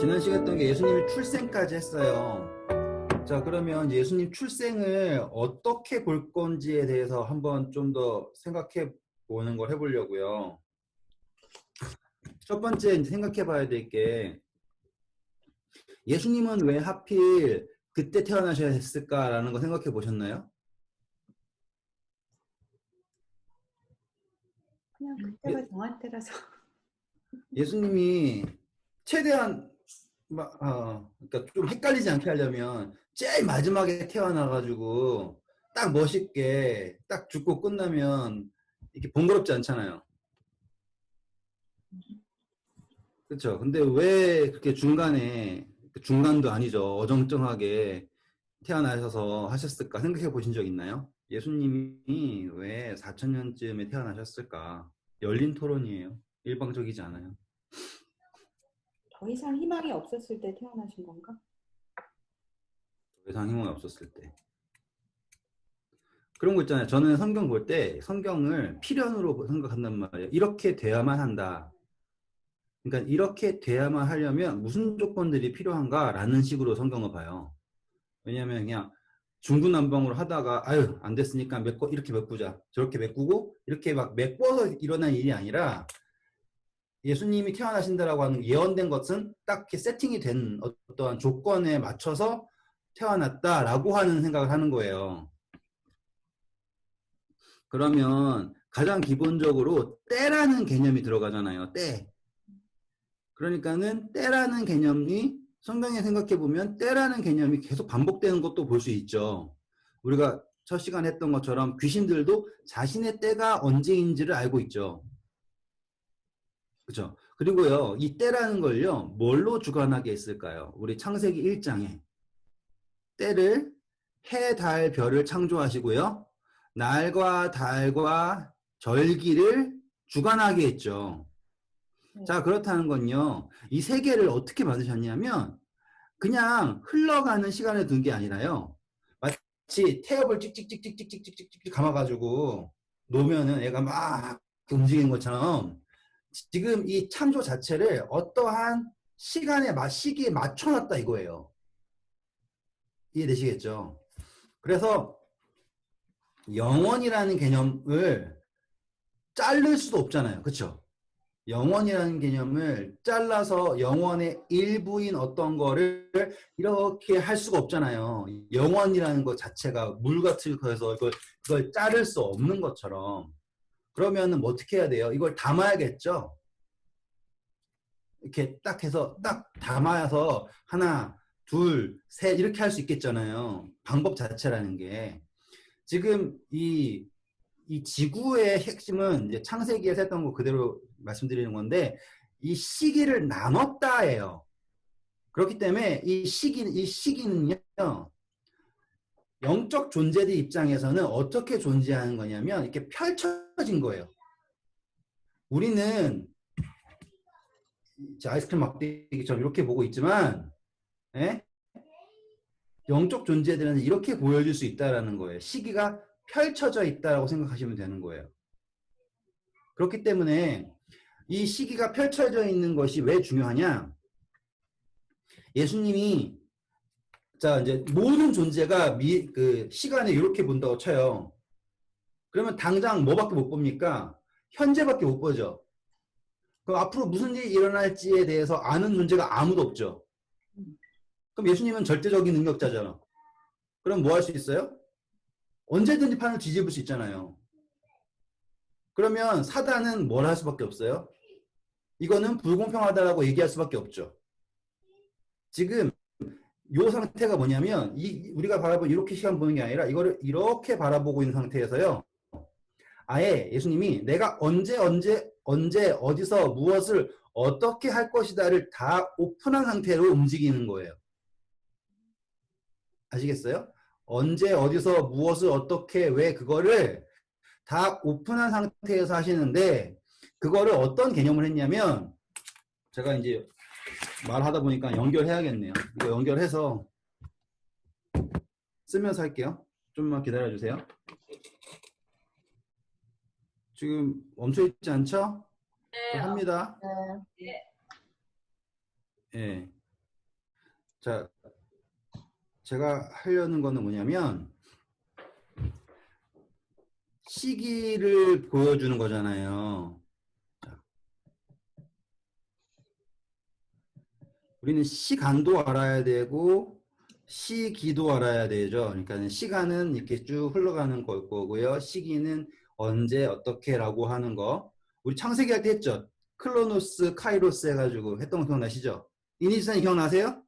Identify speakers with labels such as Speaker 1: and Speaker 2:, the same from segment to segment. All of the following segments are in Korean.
Speaker 1: 지난 시간 했던 게 예수님이 출생까지 했어요. 자, 그러면 예수님 출생을 어떻게 볼 건지에 대해서 한번 좀 더 생각해 보는 걸 해보려고요. 첫 번째 이제 생각해 봐야 될 게 예수님은 왜 하필 그때 태어나셔야 했을까라는 거 생각해 보셨나요?
Speaker 2: 그냥
Speaker 1: 예,
Speaker 2: 그때가 정한 때라서.
Speaker 1: 예수님이 최대한 그러니까 좀 헷갈리지 않게 하려면 제일 마지막에 태어나가지고 딱 멋있게 딱 죽고 끝나면 이렇게 번거롭지 않잖아요. 그렇죠. 근데 왜 그렇게 중간도 아니죠. 어정쩡하게 태어나셔서 하셨을까 생각해 보신 적 있나요? 예수님이 왜 4천년쯤에 태어나셨을까? 열린 토론이에요. 일방적이지 않아요.
Speaker 2: 더 이상 희망이 없었을 때 태어나신 건가?
Speaker 1: 더 이상 희망이 없었을 때. 그런 거 있잖아요. 저는 성경 볼 때 성경을 필연으로 생각한단 말이에요. 이렇게 돼야만 한다. 그러니까 이렇게 돼야만 하려면 무슨 조건들이 필요한가라는 식으로 성경을 봐요. 왜냐하면 그냥 중구난방으로 하다가 아유 안 됐으니까 이렇게 메꾸자 저렇게 메꾸고 이렇게 막 메꿔서 일어난 일이 아니라 예수님이 태어나신다라고 하는 예언된 것은 딱 이렇게 세팅이 된 어떠한 조건에 맞춰서 태어났다라고 하는 생각을 하는 거예요. 그러면 가장 기본적으로 때라는 개념이 들어가잖아요. 때. 그러니까는 때라는 개념이 성경에 생각해 보면 때라는 개념이 계속 반복되는 것도 볼 수 있죠. 우리가 첫 시간에 했던 것처럼 귀신들도 자신의 때가 언제인지를 알고 있죠. 그렇죠? 그리고요, 이 때라는 걸요, 뭘로 주관하게 했을까요? 우리 창세기 1장에 때를 해, 달, 별을 창조하시고요. 날과 달과 절기를 주관하게 했죠.
Speaker 2: 네.
Speaker 1: 자, 그렇다는 건요, 이 세 개를 어떻게 만드셨냐면, 그냥 흘러가는 시간을 둔 게 아니라요, 마치 태엽을 찍찍찍찍찍찍찍찍 감아가지고 놓으면은 얘가 막 움직이는 것처럼, 지금 이 창조 자체를 어떠한 시기에 맞춰놨다 이거예요. 이해되시겠죠? 그래서 영원이라는 개념을 자를 수도 없잖아요. 그쵸? 영원이라는 개념을 잘라서 영원의 일부인 어떤 거를 이렇게 할 수가 없잖아요. 영원이라는 것 자체가 물 같은 거에서 이걸 자를 수 없는 것처럼. 그러면은 뭐 어떻게 해야 돼요? 이걸 담아야겠죠? 이렇게 딱 해서 딱 담아서 하나, 둘, 셋 이렇게 할 수 있겠잖아요. 방법 자체라는 게. 지금 이 지구의 핵심은 이제 창세기에서 했던 거 그대로 말씀드리는 건데 이 시기를 나눴다예요. 그렇기 때문에 이 시기는요 영적 존재들 입장에서는 어떻게 존재하는 거냐면 이렇게 펼쳐진 거예요. 우리는 아이스크림 막대기처럼 이렇게 보고 있지만 예? 영적 존재들은 이렇게 보여줄 수 있다라는 거예요. 시기가 펼쳐져 있다라고 생각하시면 되는 거예요. 그렇기 때문에 이 시기가 펼쳐져 있는 것이 왜 중요하냐? 예수님이 자 이제 모든 존재가 그 시간을 이렇게 본다고 쳐요. 그러면 당장 뭐밖에 못 봅니까? 현재밖에 못 보죠. 그럼 앞으로 무슨 일이 일어날지에 대해서 아는 존재가 아무도 없죠. 그럼 예수님은 절대적인 능력자잖아. 그럼 뭐 할 수 있어요? 언제든지 판을 뒤집을 수 있잖아요. 그러면 사단은 뭘 할 수밖에 없어요? 이거는 불공평하다라고 얘기할 수밖에 없죠. 지금 이 상태가 뭐냐면 우리가 바라보는 이렇게 시간 보는 게 아니라 이거를 이렇게 바라보고 있는 상태에서요. 아예 예수님이 내가 언제 어디서 무엇을 어떻게 할 것이다를 다 오픈한 상태로 움직이는 거예요. 아시겠어요? 언제 어디서 무엇을 어떻게 왜 그거를 다 오픈한 상태에서 하시는데 그거를 어떤 개념을 했냐면 제가 이제 말하다 보니까 연결해야겠네요. 이거 연결해서 쓰면서 할게요. 좀만 기다려주세요. 지금 멈춰있지 않죠?
Speaker 3: 네,
Speaker 1: 합니다.
Speaker 3: 네.
Speaker 1: 예. 자, 제가 하려는 거는 뭐냐면 시기를 보여주는 거잖아요. 자, 우리는 시간도 알아야 되고 시기도 알아야 되죠. 그러니까 시간은 이렇게 쭉 흘러가는 걸 거고요. 시기는 언제 어떻게라고 하는 거. 우리 창세기 할 때 했죠. 클로노스, 카이로스 해가지고 했던 거 기억나시죠? 이니스탄이 기억나세요?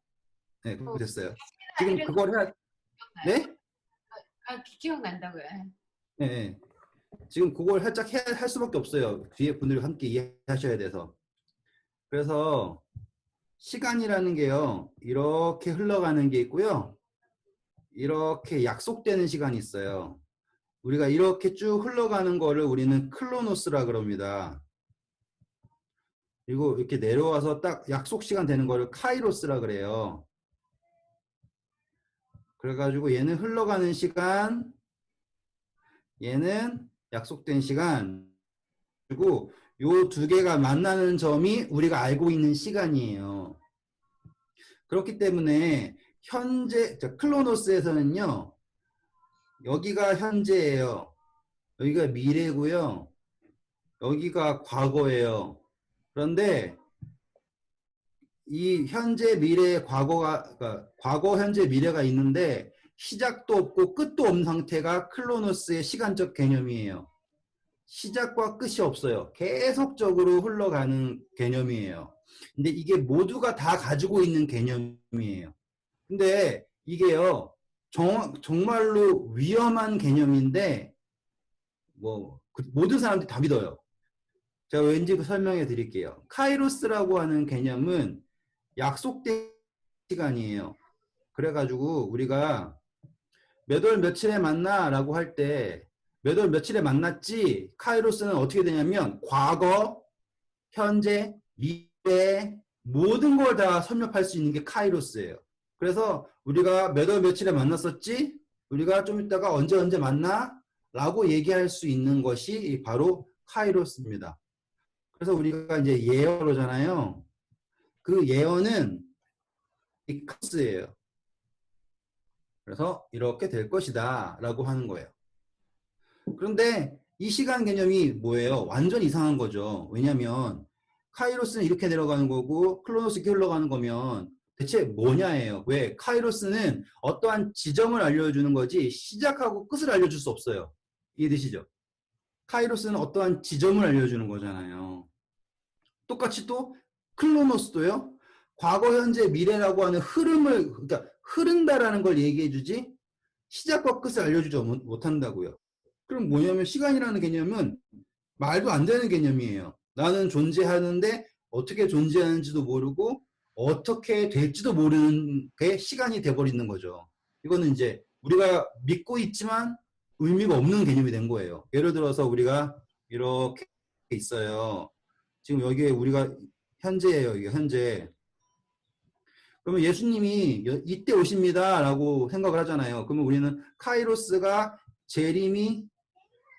Speaker 1: 네, 그렇게 됐어요. 지금
Speaker 3: 이런 거
Speaker 1: 그걸 해야
Speaker 3: 기억나요?
Speaker 1: 네?
Speaker 3: 기억난다고요.
Speaker 1: 네. 네. 지금 그걸 살짝 할 수밖에 없어요. 뒤에 분들이 함께 이해하셔야 돼서. 그래서 시간이라는 게요. 이렇게 흘러가는 게 있고요. 이렇게 약속되는 시간이 있어요. 우리가 이렇게 쭉 흘러가는 거를 우리는 클로노스라 그럽니다. 그리고 이렇게 내려와서 딱 약속 시간 되는 거를 카이로스라 그래요. 그래가지고 얘는 흘러가는 시간, 얘는 약속된 시간, 그리고 요 두 개가 만나는 점이 우리가 알고 있는 시간이에요. 그렇기 때문에 현재 클로노스에서는요. 여기가 현재예요. 여기가 미래고요. 여기가 과거예요. 그런데 이 현재, 미래, 과거가 그러니까 과거, 현재, 미래가 있는데 시작도 없고 끝도 없는 상태가 클로노스의 시간적 개념이에요. 시작과 끝이 없어요. 계속적으로 흘러가는 개념이에요. 근데 이게 모두가 다 가지고 있는 개념이에요. 근데 이게요, 정말로 위험한 개념인데, 모든 사람들이 다 믿어요. 제가 왠지 설명해 드릴게요. 카이로스라고 하는 개념은 약속된 시간이에요. 그래가지고 우리가 몇 월 며칠에 만나 라고 할 때 몇 월 며칠에 만났지 카이로스는 어떻게 되냐면 과거, 현재, 미래 모든 걸 다 섭렵할 수 있는 게 카이로스예요. 그래서 우리가 몇 월 며칠에 만났었지? 우리가 좀 이따가 언제 만나? 라고 얘기할 수 있는 것이 바로 카이로스입니다. 그래서 우리가 이제 예언하잖아요. 그 예언은 이 카이로스예요. 그래서 이렇게 될 것이다 라고 하는 거예요. 그런데 이 시간 개념이 뭐예요? 완전 이상한 거죠. 왜냐하면 카이로스는 이렇게 내려가는 거고 클로노스 이렇게 흘러가는 거면 대체 뭐냐예요. 왜? 카이로스는 어떠한 지점을 알려주는 거지 시작하고 끝을 알려줄 수 없어요. 이해되시죠? 카이로스는 어떠한 지점을 알려주는 거잖아요. 똑같이 또 클로노스도요. 과거, 현재, 미래라고 하는 흐름을 그러니까 흐른다라는 걸 얘기해 주지 시작과 끝을 알려주지 못한다고요. 그럼 뭐냐면 시간이라는 개념은 말도 안 되는 개념이에요. 나는 존재하는데 어떻게 존재하는지도 모르고 어떻게 될지도 모르는 게 시간이 돼버리는 거죠. 이거는 이제 우리가 믿고 있지만 의미가 없는 개념이 된 거예요. 예를 들어서 우리가 이렇게 있어요. 지금 여기에 우리가 현재예요. 이게 현재. 그러면 예수님이 이때 오십니다 라고 생각을 하잖아요. 그러면 우리는 카이로스가 재림이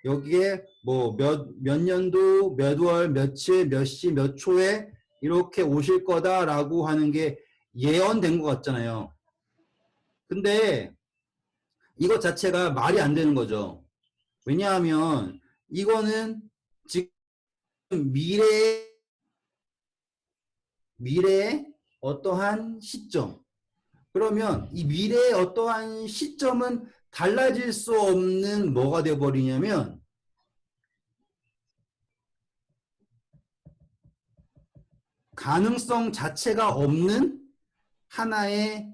Speaker 1: 여기에 뭐 몇 년도, 몇 월, 며칠, 몇 시, 몇 초에 이렇게 오실 거다라고 하는 게 예언된 것 같잖아요. 근데 이것 자체가 말이 안 되는 거죠. 왜냐하면 이거는 지금 미래의 어떠한 시점. 그러면 이 미래의 어떠한 시점은 달라질 수 없는 뭐가 되어버리냐면 가능성 자체가 없는 하나의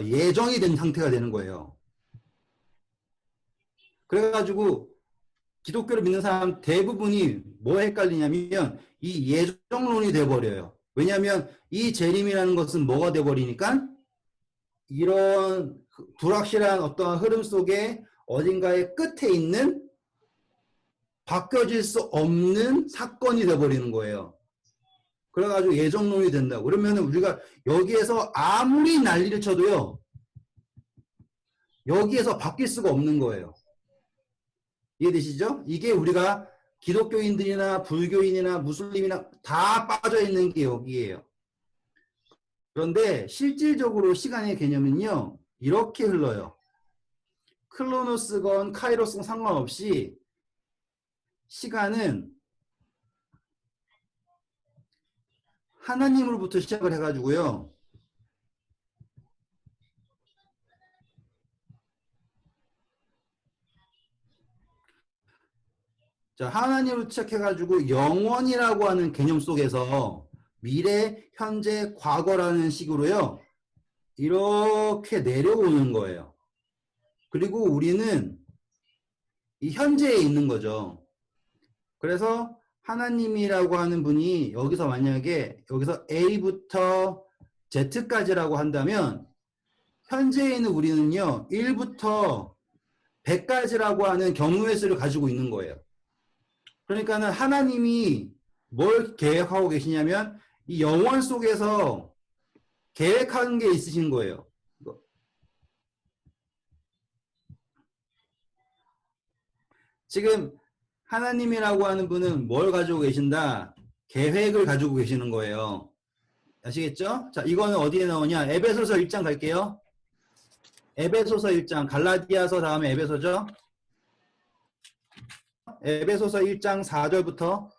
Speaker 1: 예정이 된 상태가 되는 거예요. 그래가지고 기독교를 믿는 사람 대부분이 뭐 헷갈리냐면 이 예정론이 돼버려요. 왜냐하면 이 재림이라는 것은 뭐가 돼버리니까 이런 불확실한 어떤 흐름 속에 어딘가의 끝에 있는 바뀌어질 수 없는 사건이 돼버리는 거예요. 그래가지고 예정론이 된다고. 그러면 우리가 여기에서 아무리 난리를 쳐도요. 여기에서 바뀔 수가 없는 거예요. 이해되시죠? 이게 우리가 기독교인들이나 불교인이나 무슬림이나 다 빠져있는 게 여기에요. 그런데 실질적으로 시간의 개념은요. 이렇게 흘러요. 클로노스건 카이로스건 상관없이 시간은 하나님으로부터 시작을 해가지고요. 자, 하나님으로 시작해가지고 영원이라고 하는 개념 속에서 미래, 현재, 과거라는 식으로요. 이렇게 내려오는 거예요. 그리고 우리는 이 현재에 있는 거죠. 그래서 하나님이라고 하는 분이 여기서 만약에 여기서 A부터 Z까지라고 한다면 현재에 있는 우리는요. 1부터 100까지라고 하는 경우의 수를 가지고 있는 거예요. 그러니까는 하나님이 뭘 계획하고 계시냐면 이 영원 속에서 계획하는 게 있으신 거예요. 지금 하나님이라고 하는 분은 뭘 가지고 계신다? 계획을 가지고 계시는 거예요. 아시겠죠? 자, 이거는 어디에 나오냐? 에베소서 1장 갈게요. 에베소서 1장, 갈라디아서 다음에 에베소죠? 에베소서 1장 4절부터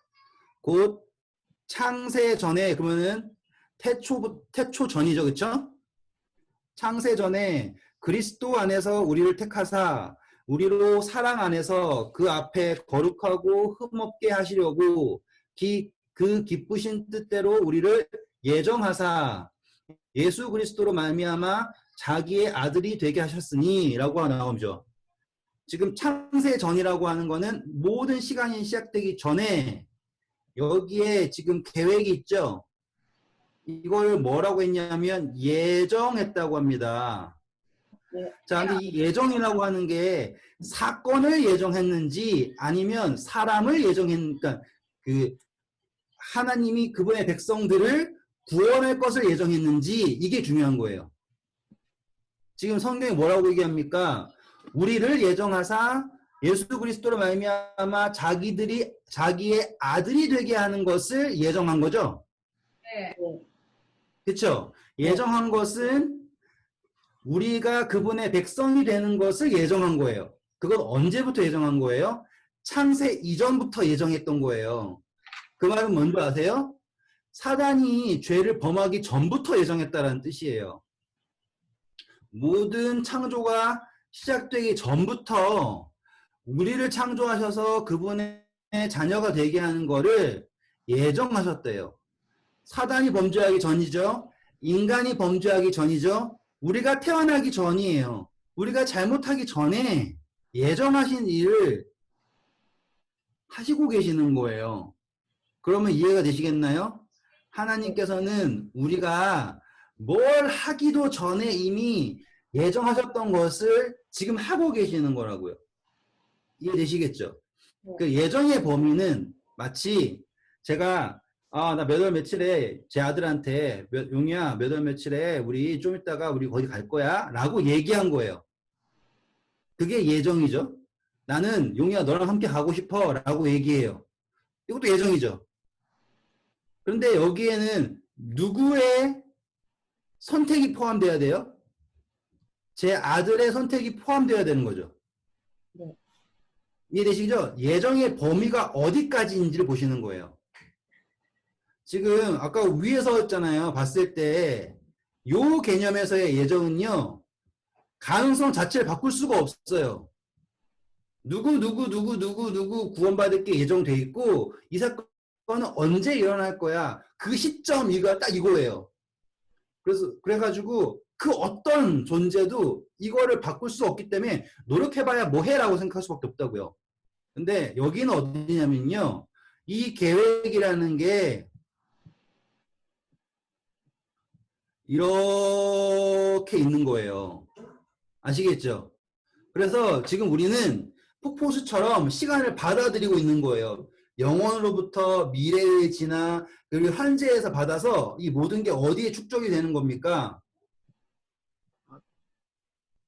Speaker 1: 곧 창세 전에, 그러면은 태초 전이죠. 그쵸? 창세 전에 그리스도 안에서 우리를 택하사 우리로 사랑 안에서 그 앞에 거룩하고 흠없게 하시려고 그 기쁘신 뜻대로 우리를 예정하사 예수 그리스도로 말미암아 자기의 아들이 되게 하셨으니 라고 나오죠. 지금 창세 전이라고 하는 거는 모든 시간이 시작되기 전에 여기에 지금 계획이 있죠. 이걸 뭐라고 했냐면 예정했다고 합니다.
Speaker 2: 네.
Speaker 1: 자, 근데 이 예정이라고 하는 게 사건을 예정했는지 아니면 사람을 예정했는가, 그 하나님이 그분의 백성들을 구원할 것을 예정했는지 이게 중요한 거예요. 지금 성경이 뭐라고 얘기합니까? 우리를 예정하사 예수 그리스도로 말미암아 자기의 아들이 되게 하는 것을 예정한 거죠.
Speaker 3: 네.
Speaker 1: 그렇죠? 예정한 것은 우리가 그분의 백성이 되는 것을 예정한 거예요. 그건 언제부터 예정한 거예요? 창세 이전부터 예정했던 거예요. 그 말은 뭔지 아세요? 사단이 죄를 범하기 전부터 예정했다는 뜻이에요. 모든 창조가 시작되기 전부터 우리를 창조하셔서 그분의 자녀가 되게 하는 거를 예정하셨대요. 사단이 범죄하기 전이죠. 인간이 범죄하기 전이죠. 우리가 태어나기 전이에요. 우리가 잘못하기 전에 예정하신 일을 하시고 계시는 거예요. 그러면 이해가 되시겠나요? 하나님께서는 우리가 뭘 하기도 전에 이미 예정하셨던 것을 지금 하고 계시는 거라고요. 이해되시겠죠? 그 예정의 범위는 마치 제가 나 몇 월 며칠에 제 아들한테 용이야 몇 월 며칠에 우리 좀 이따가 우리 거기 갈 거야 라고 얘기한 거예요. 그게 예정이죠. 나는 용이야 너랑 함께 가고 싶어 라고 얘기해요. 이것도 예정이죠. 그런데 여기에는 누구의 선택이 포함되어야 돼요? 제 아들의 선택이 포함되어야 되는 거죠.
Speaker 2: 네.
Speaker 1: 이해되시죠? 예정의 범위가 어디까지인지를 보시는 거예요. 지금 아까 위에서 했잖아요. 봤을 때 요 개념에서의 예정은요. 가능성 자체를 바꿀 수가 없어요. 누구 구원받을 게 예정돼 있고 이 사건은 언제 일어날 거야. 그 시점 이거 딱 이거예요. 그래가지고 그 어떤 존재도 이거를 바꿀 수 없기 때문에 노력해봐야 뭐해라고 생각할 수밖에 없다고요. 근데 여기는 어디냐면요. 이 계획이라는 게 이렇게 있는 거예요. 아시겠죠? 그래서 지금 우리는 폭포수처럼 시간을 받아들이고 있는 거예요. 영원으로부터 미래에 지나 그리고 현재에서 받아서 이 모든 게 어디에 축적이 되는 겁니까?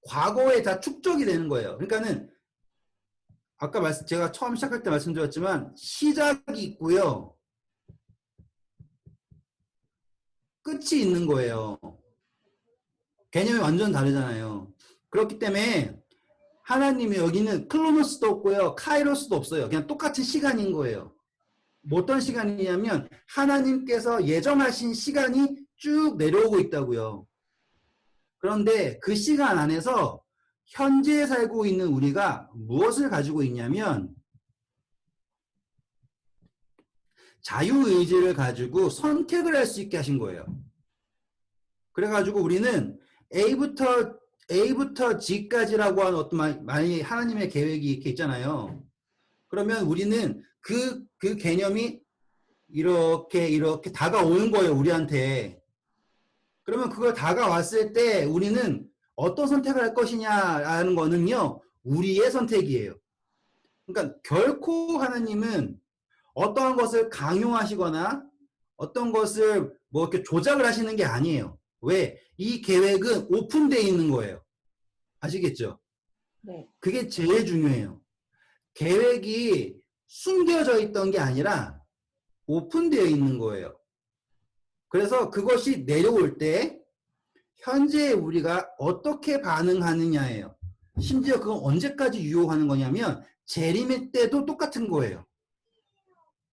Speaker 1: 과거에 다 축적이 되는 거예요. 그러니까는 아까 제가 처음 시작할 때 말씀드렸지만 시작이 있고요. 끝이 있는 거예요. 개념이 완전 다르잖아요. 그렇기 때문에 하나님이 여기는 클로노스도 없고요. 카이로스도 없어요. 그냥 똑같은 시간인 거예요. 뭐 어떤 시간이냐면 하나님께서 예정하신 시간이 쭉 내려오고 있다고요. 그런데 그 시간 안에서 현재 살고 있는 우리가 무엇을 가지고 있냐면 자유의지를 가지고 선택을 할 수 있게 하신 거예요. 그래가지고 우리는 A부터 G까지라고 하는 어떤 만약에 하나님의 계획이 이렇게 있잖아요. 그러면 우리는 그 개념이 이렇게 다가오는 거예요, 우리한테. 그러면 그걸 다가왔을 때 우리는 어떤 선택을 할 것이냐라는 거는요, 우리의 선택이에요. 그러니까 결코 하나님은 어떠한 것을 강요하시거나 어떤 것을 뭐 이렇게 조작을 하시는 게 아니에요. 왜? 이 계획은 오픈되어 있는 거예요. 아시겠죠?
Speaker 2: 네.
Speaker 1: 그게 제일 중요해요. 계획이 숨겨져 있던 게 아니라 오픈되어 있는 거예요. 그래서 그것이 내려올 때 현재 우리가 어떻게 반응하느냐예요. 심지어 그건 언제까지 유효하는 거냐면 재림의 때도 똑같은 거예요.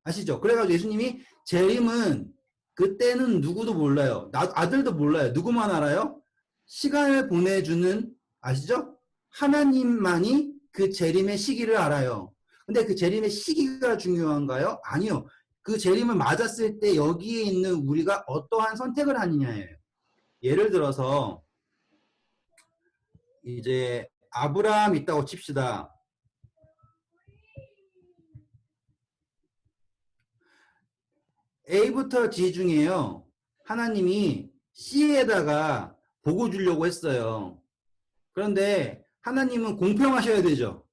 Speaker 1: 아시죠? 그래가지고 예수님이 재림은 그때는 누구도 몰라요. 아들도 몰라요. 누구만 알아요? 시간을 보내주는, 아시죠? 하나님만이 그 재림의 시기를 알아요. 근데 그 재림의 시기가 중요한가요? 아니요. 그 재림을 맞았을 때 여기에 있는 우리가 어떠한 선택을 하느냐예요. 예를 들어서 이제 아브라함 있다고 칩시다. A부터 G 중에요. 하나님이 C에다가 복을 주려고 했어요. 그런데 하나님은 공평하셔야 되죠.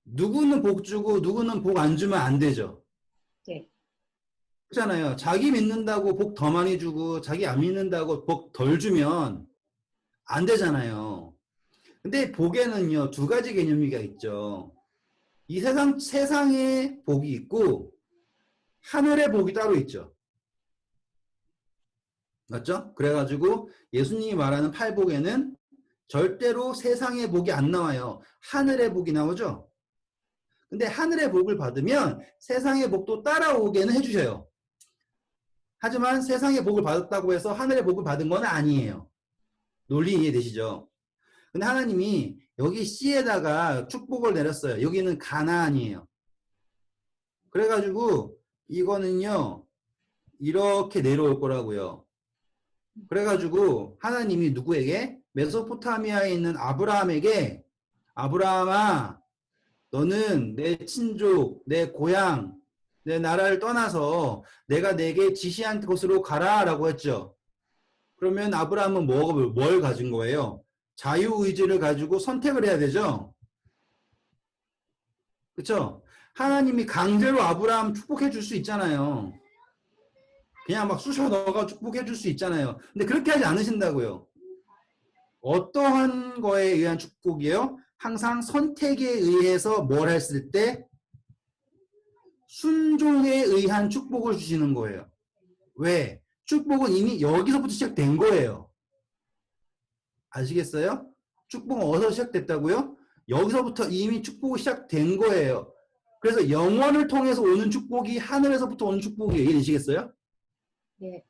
Speaker 1: 누구는 복 주고 누구는 복 안 주면 안 되죠.
Speaker 2: 네.
Speaker 1: 그렇잖아요. 자기 믿는다고 복 더 많이 주고 자기 안 믿는다고 복 덜 주면 안 되잖아요. 근데 복에는요, 두 가지 개념이가 있죠. 이 세상의 복이 있고 하늘의 복이 따로 있죠. 맞죠? 그래가지고 예수님이 말하는 팔복에는 절대로 세상의 복이 안 나와요. 하늘의 복이 나오죠? 근데 하늘의 복을 받으면 세상의 복도 따라오게는 해주셔요. 하지만 세상의 복을 받았다고 해서 하늘의 복을 받은 건 아니에요. 논리 이해되시죠? 근데 하나님이 여기 C에다가 축복을 내렸어요. 여기는 가나안이에요. 그래가지고 이거는요, 이렇게 내려올 거라고요. 그래가지고 하나님이 누구에게? 메소포타미아에 있는 아브라함에게, 아브라함아, 너는 내 친족, 내 고향, 내 나라를 떠나서 내가 내게 지시한 곳으로 가라 라고 했죠. 그러면 아브라함은 뭘 가진 거예요? 자유의지를 가지고 선택을 해야 되죠. 그렇죠? 하나님이 강제로 아브라함 축복해 줄 수 있잖아요. 그냥 막 쑤셔 넣어가 축복해 줄 수 있잖아요. 근데 그렇게 하지 않으신다고요. 어떠한 거에 의한 축복이에요? 항상 선택에 의해서 뭘 했을 때 순종에 의한 축복을 주시는 거예요. 왜? 축복은 이미 여기서부터 시작된 거예요. 아시겠어요? 축복은 어디서 시작됐다고요? 여기서부터 이미 축복이 시작된 거예요. 그래서 영원을 통해서 오는 축복이 하늘에서부터 오는 축복이에요. 이해되시겠어요?
Speaker 2: 네.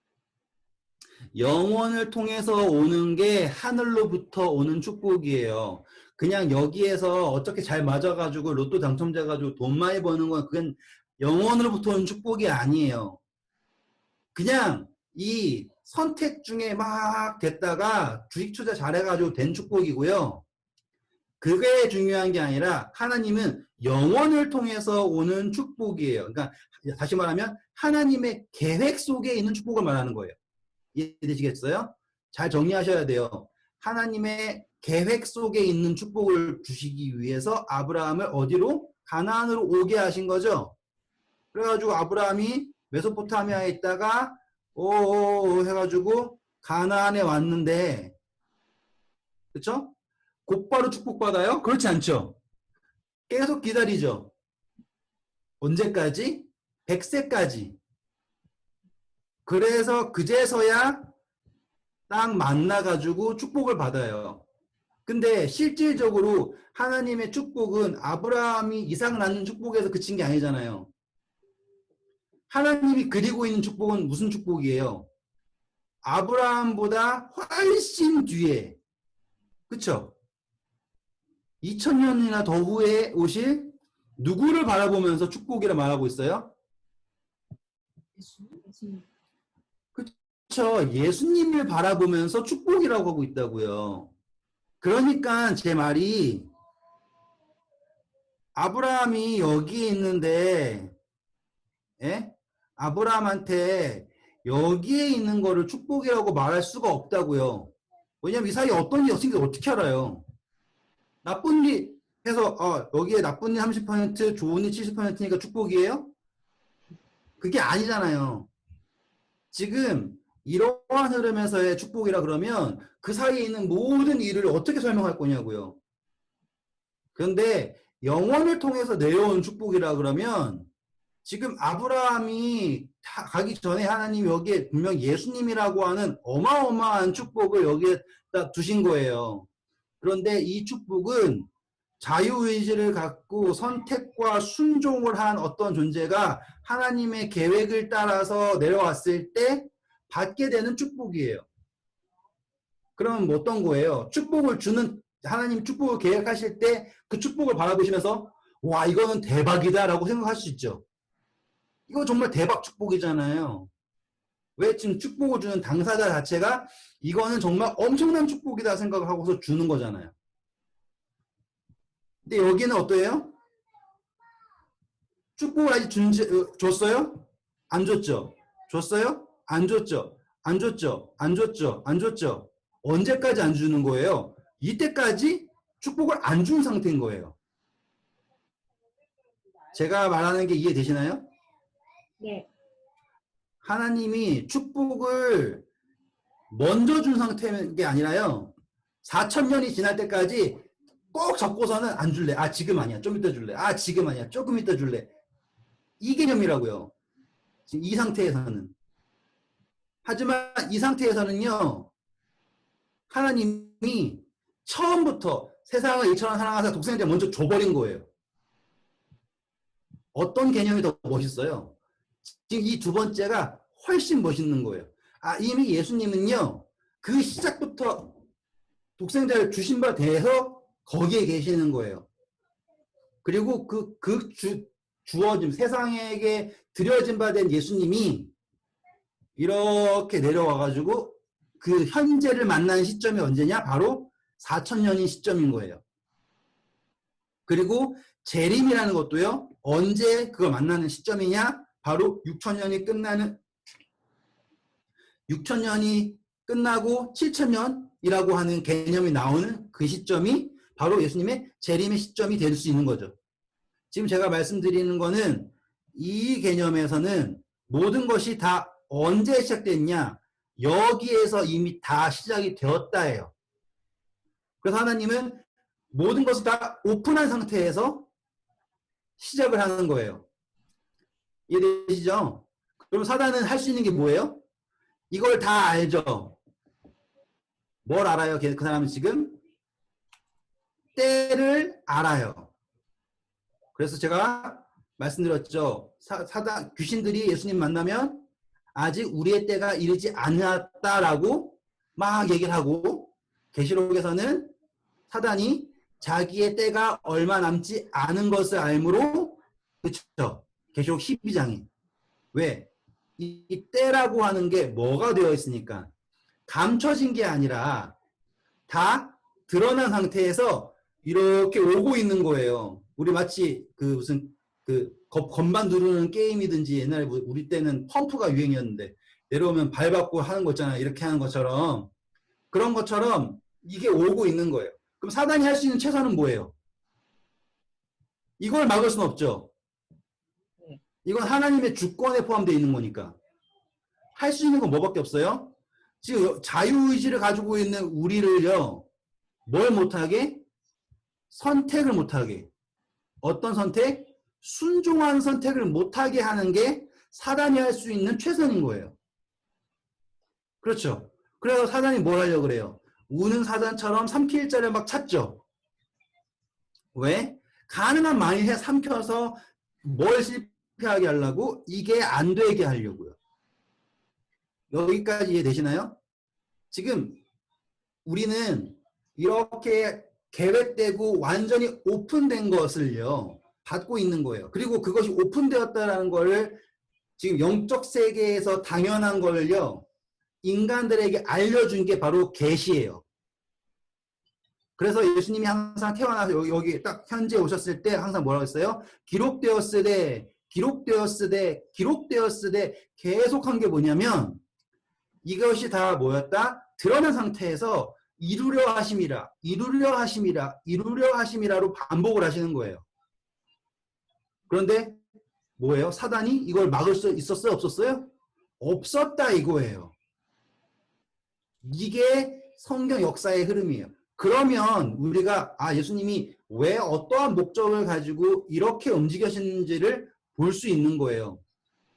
Speaker 1: 영원을 통해서 오는 게 하늘로부터 오는 축복이에요. 그냥 여기에서 어떻게 잘 맞아가지고 로또 당첨돼가지고 돈 많이 버는 건 그건 영원으로부터 오는 축복이 아니에요. 그냥 이 선택 중에 막 됐다가 주식 투자 잘해가지고 된 축복이고요. 그게 중요한 게 아니라 하나님은 영원을 통해서 오는 축복이에요. 그러니까 다시 말하면 하나님의 계획 속에 있는 축복을 말하는 거예요. 이해되시겠어요? 잘 정리하셔야 돼요. 하나님의 계획 속에 있는 축복을 주시기 위해서 아브라함을 어디로? 가나안으로 오게 하신 거죠. 그래가지고 아브라함이 메소포타미아에 있다가 오 해가지고 가나안에 왔는데, 그렇죠? 곧바로 축복받아요? 그렇지 않죠? 계속 기다리죠. 언제까지? 100세까지. 그래서 그제서야 딱 만나가지고 축복을 받아요. 근데 실질적으로 하나님의 축복은 아브라함이 이삭 낳는 축복에서 그친 게 아니잖아요. 하나님이 그리고 있는 축복은 무슨 축복이에요? 아브라함보다 훨씬 뒤에, 그쵸? 2000년이나 더 후에 오실 누구를 바라보면서 축복이라 말하고 있어요?
Speaker 2: 예수님.
Speaker 1: 그쵸? 예수님을 바라보면서 축복이라고 하고 있다고요. 그러니까 제 말이 아브라함이 여기 있는데, 예? 아브라함한테 여기에 있는 거를 축복이라고 말할 수가 없다고요. 왜냐면 이 사이에 어떤 일이 생긴지 어떻게 알아요? 나쁜 일 해서 여기에 나쁜 일 30% 좋은 일 70%니까 축복이에요? 그게 아니잖아요. 지금 이러한 흐름에서의 축복이라 그러면 그 사이에 있는 모든 일을 어떻게 설명할 거냐고요. 그런데 영원을 통해서 내려온 축복이라 그러면 지금 아브라함이 가기 전에 하나님이 여기에 분명 예수님이라고 하는 어마어마한 축복을 여기에다 두신 거예요. 그런데 이 축복은 자유의지를 갖고 선택과 순종을 한 어떤 존재가 하나님의 계획을 따라서 내려왔을 때 받게 되는 축복이에요. 그러면 뭐 어떤 거예요? 축복을 주는 하나님 축복을 계획하실 때 그 축복을 바라보시면서 와 이거는 대박이다 라고 생각할 수 있죠. 이거 정말 대박 축복이잖아요. 왜 지금 축복을 주는 당사자 자체가 이거는 정말 엄청난 축복이다 생각을 하고서 주는 거잖아요. 근데 여기는 어떠해요? 축복을 아직 줬어요? 안 줬죠? 줬어요? 안 줬죠? 안 줬죠? 안 줬죠? 안 줬죠? 언제까지 안 주는 거예요? 이때까지 축복을 안 준 상태인 거예요. 제가 말하는 게 이해되시나요?
Speaker 2: 네.
Speaker 1: 하나님이 축복을 먼저 준 상태인 게 아니라요. 4,000년이 지날 때까지 꼭 잡고서는 안 줄래. 아 지금 아니야. 좀 이따 줄래. 아 지금 아니야. 조금 이따 줄래. 이 개념이라고요. 지금 이 상태에서는. 하지만 이 상태에서는요. 하나님이 처음부터 세상을 이처럼 사랑하사 독생자를 먼저 줘버린 거예요. 어떤 개념이 더 멋있어요? 지금 이 두 번째가 훨씬 멋있는 거예요. 아, 이미 예수님은요, 그 시작부터 독생자를 주신 바 돼서 거기에 계시는 거예요. 그리고 주어짐, 세상에게 드려진 바 된 예수님이 이렇게 내려와가지고 그 현재를 만나는 시점이 언제냐? 바로 4,000년인 시점인 거예요. 그리고 재림이라는 것도요, 언제 그걸 만나는 시점이냐? 바로 6,000년이 끝나고 7,000년이라고 하는 개념이 나오는 그 시점이 바로 예수님의 재림의 시점이 될 수 있는 거죠. 지금 제가 말씀드리는 거는 이 개념에서는 모든 것이 다 언제 시작됐냐? 여기에서 이미 다 시작이 되었다예요. 그래서 하나님은 모든 것을 다 오픈한 상태에서 시작을 하는 거예요. 이해되시죠? 그럼 사단은 할 수 있는 게 뭐예요? 이걸 다 알죠? 뭘 알아요? 그 사람은 지금? 때를 알아요. 그래서 제가 말씀드렸죠. 사단, 귀신들이 예수님 만나면 아직 우리의 때가 이르지 않았다라고 막 얘기를 하고, 계시록에서는 사단이 자기의 때가 얼마 남지 않은 것을 알므로, 그렇죠? 계시록 12장에. 왜? 이 때라고 하는 게 뭐가 되어 있으니까 감춰진 게 아니라 다 드러난 상태에서 이렇게 오고 있는 거예요. 우리 마치 건반 누르는 게임이든지 옛날에 우리 때는 펌프가 유행이었는데 내려오면 밟았고 하는 거 있잖아요. 이렇게 하는 것처럼 그런 것처럼 이게 오고 있는 거예요. 그럼 사단이 할 수 있는 최선은 뭐예요? 이걸 막을 수는 없죠. 이건 하나님의 주권에 포함되어 있는 거니까. 할 수 있는 건 뭐밖에 없어요? 지금 자유의지를 가지고 있는 우리를요. 뭘 못하게? 선택을 못하게. 어떤 선택? 순종한 선택을 못하게 하는 게 사단이 할 수 있는 최선인 거예요. 그렇죠. 그래서 사단이 뭘 하려고 그래요? 우는 사단처럼 삼킬 자를 막 찾죠. 왜? 가능한 많이 삼켜서 뭘 실패하게 하려고? 이게 안 되게 하려고요. 여기까지 이해되시나요? 지금 우리는 이렇게 계획되고 완전히 오픈된 것을요 받고 있는 거예요. 그리고 그것이 오픈되었다는 거를 지금 영적 세계에서 당연한 걸요 인간들에게 알려준 게 바로 계시예요. 그래서 예수님이 항상 태어나서 여기 딱 현재 오셨을 때 항상 뭐라고 했어요? 기록되었으되 기록되었으되 기록되었으되 계속 한 게 뭐냐면 이것이 다 뭐였다? 드러난 상태에서 이루려 하심이라, 이루려 하심이라, 이루려 하심이라로 반복을 하시는 거예요. 그런데 뭐예요? 사단이 이걸 막을 수 있었어요? 없었어요? 없었다 이거예요. 이게 성경 역사의 흐름이에요. 그러면 우리가 예수님이 왜 어떠한 목적을 가지고 이렇게 움직이시는지를 볼 수 있는 거예요.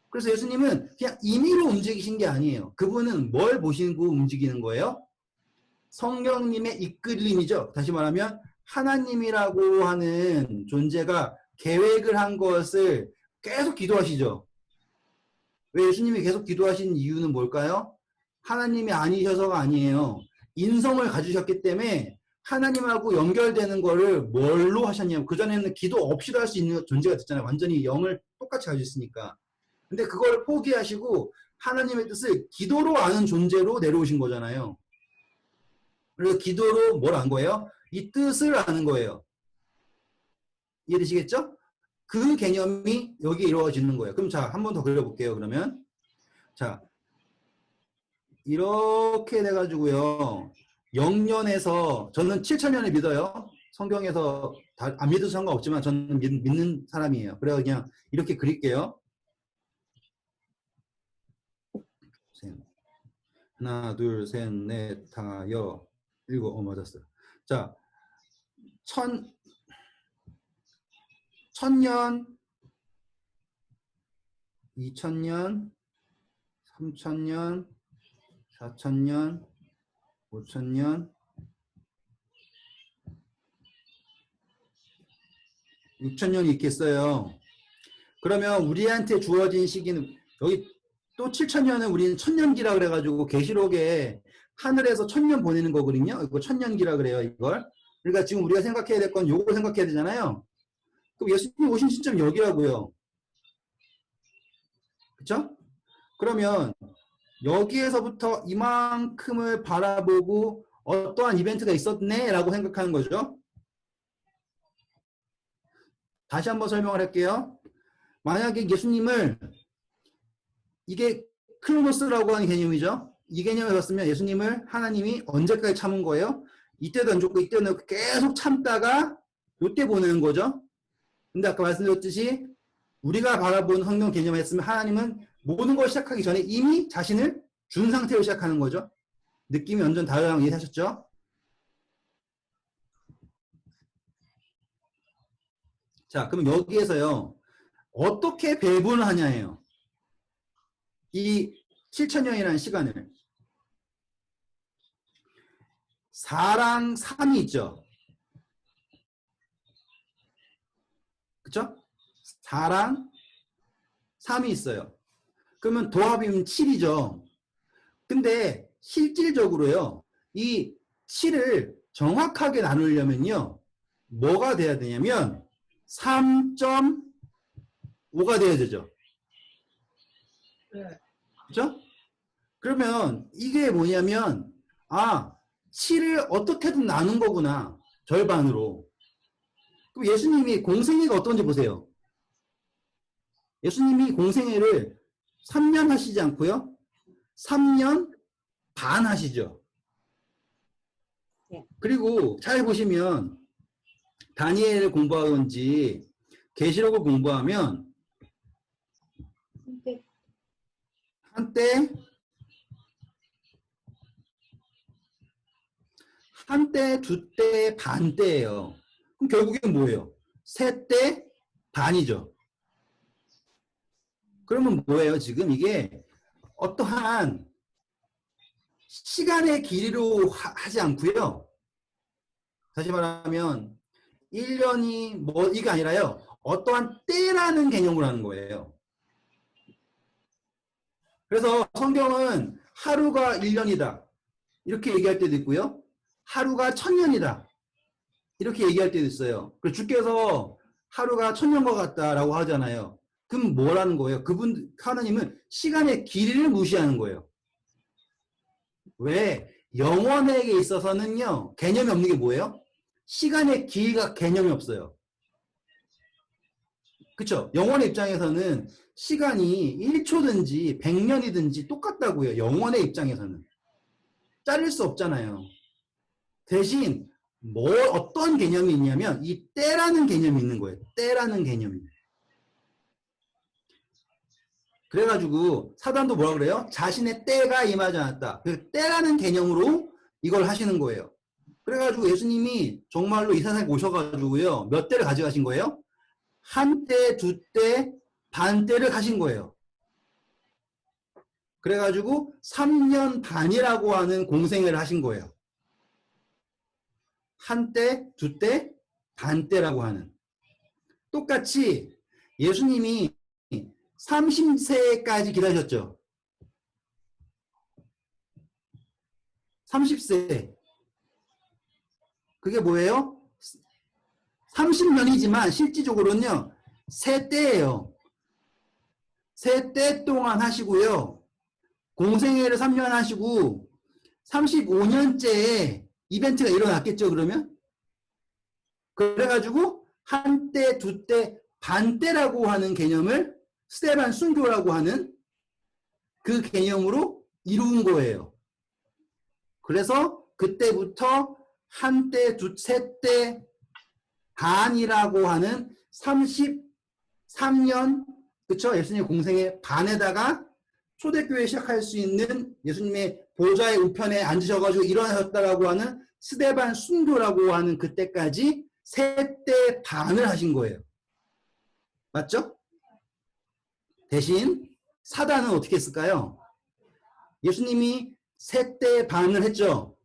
Speaker 1: 그래서 예수님은 그냥 임의로 움직이신 게 아니에요. 그분은 뭘 보시고 움직이는 거예요? 성령님의 이끌림이죠. 다시 말하면 하나님이라고 하는 존재가 계획을 한 것을 계속 기도하시죠. 왜 예수님이 계속 기도하신 이유는 뭘까요? 하나님이 아니셔서가 아니에요. 인성을 가지셨기 때문에 하나님하고 연결되는 거를 뭘로 하셨냐면 그전에는 기도 없이도 할 수 있는 존재가 됐잖아요. 완전히 영을 똑같이 가지고 있으니까. 근데 그걸 포기하시고 하나님의 뜻을 기도로 아는 존재로 내려오신 거잖아요. 그래서 기도로 뭘 안 거예요? 이 뜻을 아는 거예요. 이해되시겠죠? 그 개념이 여기 이루어지는 거예요. 그럼 자, 한 번 더 그려볼게요. 그러면 자, 이렇게 돼가지고요. 영년에서 저는 7천년을 믿어요. 성경에서 다 안 믿어도 상관없지만 저는 믿는 사람이에요. 그래서 그냥 이렇게 그릴게요. 하나, 둘, 셋, 넷, 다, 여, 일곱. 맞았어요. 자, 천년, 2000년, 3000년, 4000년, 5000년, 6000년이 있겠어요. 그러면 우리한테 주어진 시기는 여기 또 7000년은 우리는 천년기라 그래가지고 계시록에 하늘에서 1000년 보내는 거거든요. 이거 천년기라 그래요. 이걸. 그러니까 지금 우리가 생각해야 될 건 요거 생각해야 되잖아요. 그럼 예수님 오신 시점 여기라고요. 그쵸? 그러면 여기에서부터 이만큼을 바라보고 어떠한 이벤트가 있었네 라고 생각하는 거죠. 다시 한번 설명을 할게요. 만약에 예수님을 이게 크로노스라고 하는 개념이죠. 이 개념을 봤으면 예수님을 하나님이 언제까지 참은 거예요? 이때도 안 좋고 이때도 안 좋고 계속 참다가 이때 보내는 거죠. 근데 아까 말씀드렸듯이 우리가 바라보는 성경 개념을 했으면 하나님은 모든 걸 시작하기 전에 이미 자신을 준 상태로 시작하는 거죠. 느낌이 완전 다르다는 거 이해하셨죠? 자, 그럼 여기에서요. 어떻게 배분을 하냐예요. 이 7천년이라는 시간을. 4랑 3이 있죠. 그쵸? 4랑 3이 있어요. 그러면 도합이면 7이죠. 근데 실질적으로요. 이 7을 정확하게 나누려면요. 뭐가 돼야 되냐면 3.5가 돼야 되죠.
Speaker 3: 네.
Speaker 1: 그죠? 그러면 이게 뭐냐면 7을 어떻게든 나눈 거구나. 절반으로. 그럼 예수님이 공생애가 어떤지 보세요. 예수님이 공생애를 3년 하시지 않고요. 3년 반 하시죠.
Speaker 2: 네.
Speaker 1: 그리고 잘 보시면 다니엘을 공부하든지 계시록을 공부하면 한때, 두때, 반때예요. 그럼 결국엔 뭐예요? 세때 반이죠. 그러면 뭐예요? 지금 이게 어떠한 시간의 길이로 하지 않고요. 다시 말하면 1년이 뭐 이게 아니라요. 어떠한 때라는 개념으로 하는 거예요. 그래서 성경은 하루가 1년이다. 이렇게 얘기할 때도 있고요. 하루가 1000년이다. 이렇게 얘기할 때도 있어요. 그래서 주께서 하루가 1000년과 같다라고 하잖아요. 그럼 뭐라는 거예요? 그분 하나님은 시간의 길이를 무시하는 거예요. 왜? 영원에게 있어서는요. 개념이 없는 게 뭐예요? 시간의 길이가 개념이 없어요. 그쵸? 영원의 입장에서는 시간이 1초든지 100년이든지 똑같다고요. 영원의 입장에서는. 자를 수 없잖아요. 대신 어떤 개념이 있냐면 이 때라는 개념이 있는 거예요. 때라는 개념이. 그래가지고 사단도 뭐라 그래요? 자신의 때가 임하지 않았다. 그 때라는 개념으로 이걸 하시는 거예요. 그래가지고 예수님이 정말로 이 세상에 오셔가지고요. 몇 때를 가져가신 거예요? 한 때, 두 때, 반 때를 가신 거예요. 그래가지고 3년 반이라고 하는 공생애를 하신 거예요. 한 때, 두 때, 반 때라고 하는. 똑같이 예수님이 30세까지 기다리셨죠. 30세. 그게 뭐예요? 30년이지만 실질적으로는요. 세 때예요. 세 때 동안 하시고요. 공생애를 3년 하시고 35년째에 이벤트가 일어났겠죠. 그러면? 그래가지고 한 때, 두 때, 반 때라고 하는 개념을 스테반 순교라고 하는 그 개념으로 이룬 거예요. 그래서 그때부터 한 때, 세 때, 반이라고 하는 33년, 그쵸? 예수님의 공생의 반에다가 초대교회 시작할 수 있는 예수님의 보좌의 우편에 앉으셔가지고 일어나셨다라고 하는 스데반 순교라고 하는 그때까지 세 때 반을 하신 거예요. 맞죠? 대신 사단은 어떻게 했을까요? 예수님이 세 때 반을 했죠.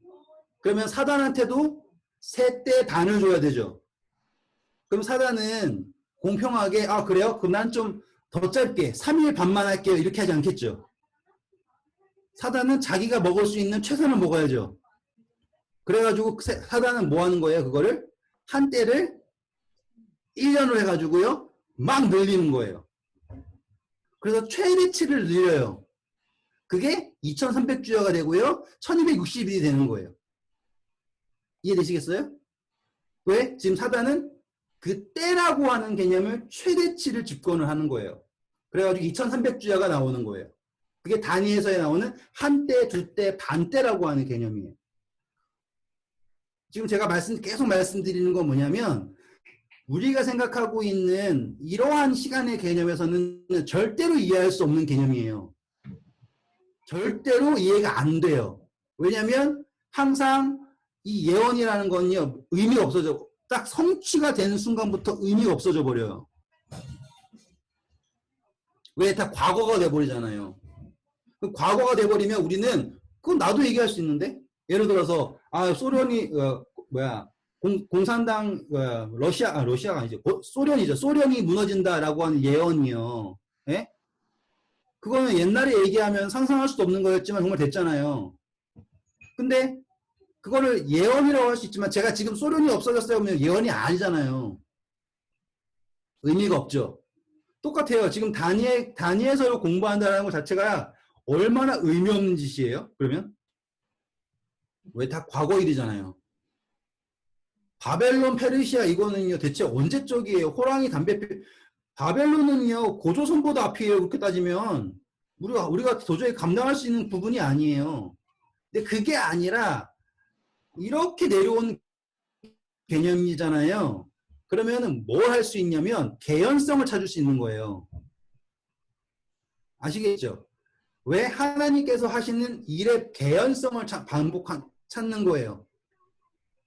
Speaker 1: 그러면 사단한테도 세 때 반을 줘야 되죠. 그럼 사단은 공평하게 그래요? 그럼 난 좀 더 짧게 3일 반만 할게요. 이렇게 하지 않겠죠. 사단은 자기가 먹을 수 있는 최선을 먹어야죠. 그래가지고 사단은 뭐 하는 거예요? 그거를 한 때를 1년으로 해가지고요. 막 늘리는 거예요. 그래서 최대치를 늘려요. 그게 2300주야가 되고요. 1260일이 되는 거예요. 이해되시겠어요? 왜? 지금 사단은 그 때라고 하는 개념을 최대치를 집권을 하는 거예요. 그래가지고 2300주야가 나오는 거예요. 그게 단위에서에 나오는 한 때, 두 때, 반 때라고 하는 개념이에요. 지금 제가 계속 말씀드리는 건 뭐냐면 우리가 생각하고 있는 이러한 시간의 개념에서는 절대로 이해할 수 없는 개념이에요. 절대로 이해가 안 돼요. 왜냐하면 항상 이 예언이라는 건요. 의미가 없어져. 딱 성취가 되는 순간부터 의미가 없어져 버려요. 왜? 다 과거가 돼버리잖아요. 과거가 돼버리면 우리는 그건 나도 얘기할 수 있는데 예를 들어서 소련이 공산당 러시아가 아니죠. 소련이죠. 소련이 무너진다라고 하는 예언이요. 예? 그거는 옛날에 얘기하면 상상할 수도 없는 거였지만 정말 됐잖아요. 근데 그거를 예언이라고 할 수 있지만 제가 지금 소련이 없어졌어요 하면 예언이 아니잖아요. 의미가 없죠. 똑같아요. 지금 다니엘서를 공부한다는 것 자체가 얼마나 의미 없는 짓이에요? 그러면? 왜 다 과거 일이잖아요. 바벨론, 페르시아 이거는요. 대체 언제적이에요? 호랑이 담배 바벨론은요. 고조선보다 앞이에요. 그렇게 따지면 우리가 도저히 감당할 수 있는 부분이 아니에요. 근데 그게 아니라 이렇게 내려온 개념이잖아요. 그러면은 뭘 할 수 있냐면 개연성을 찾을 수 있는 거예요. 아시겠죠? 왜 하나님께서 하시는 일의 개연성을 찾는 거예요.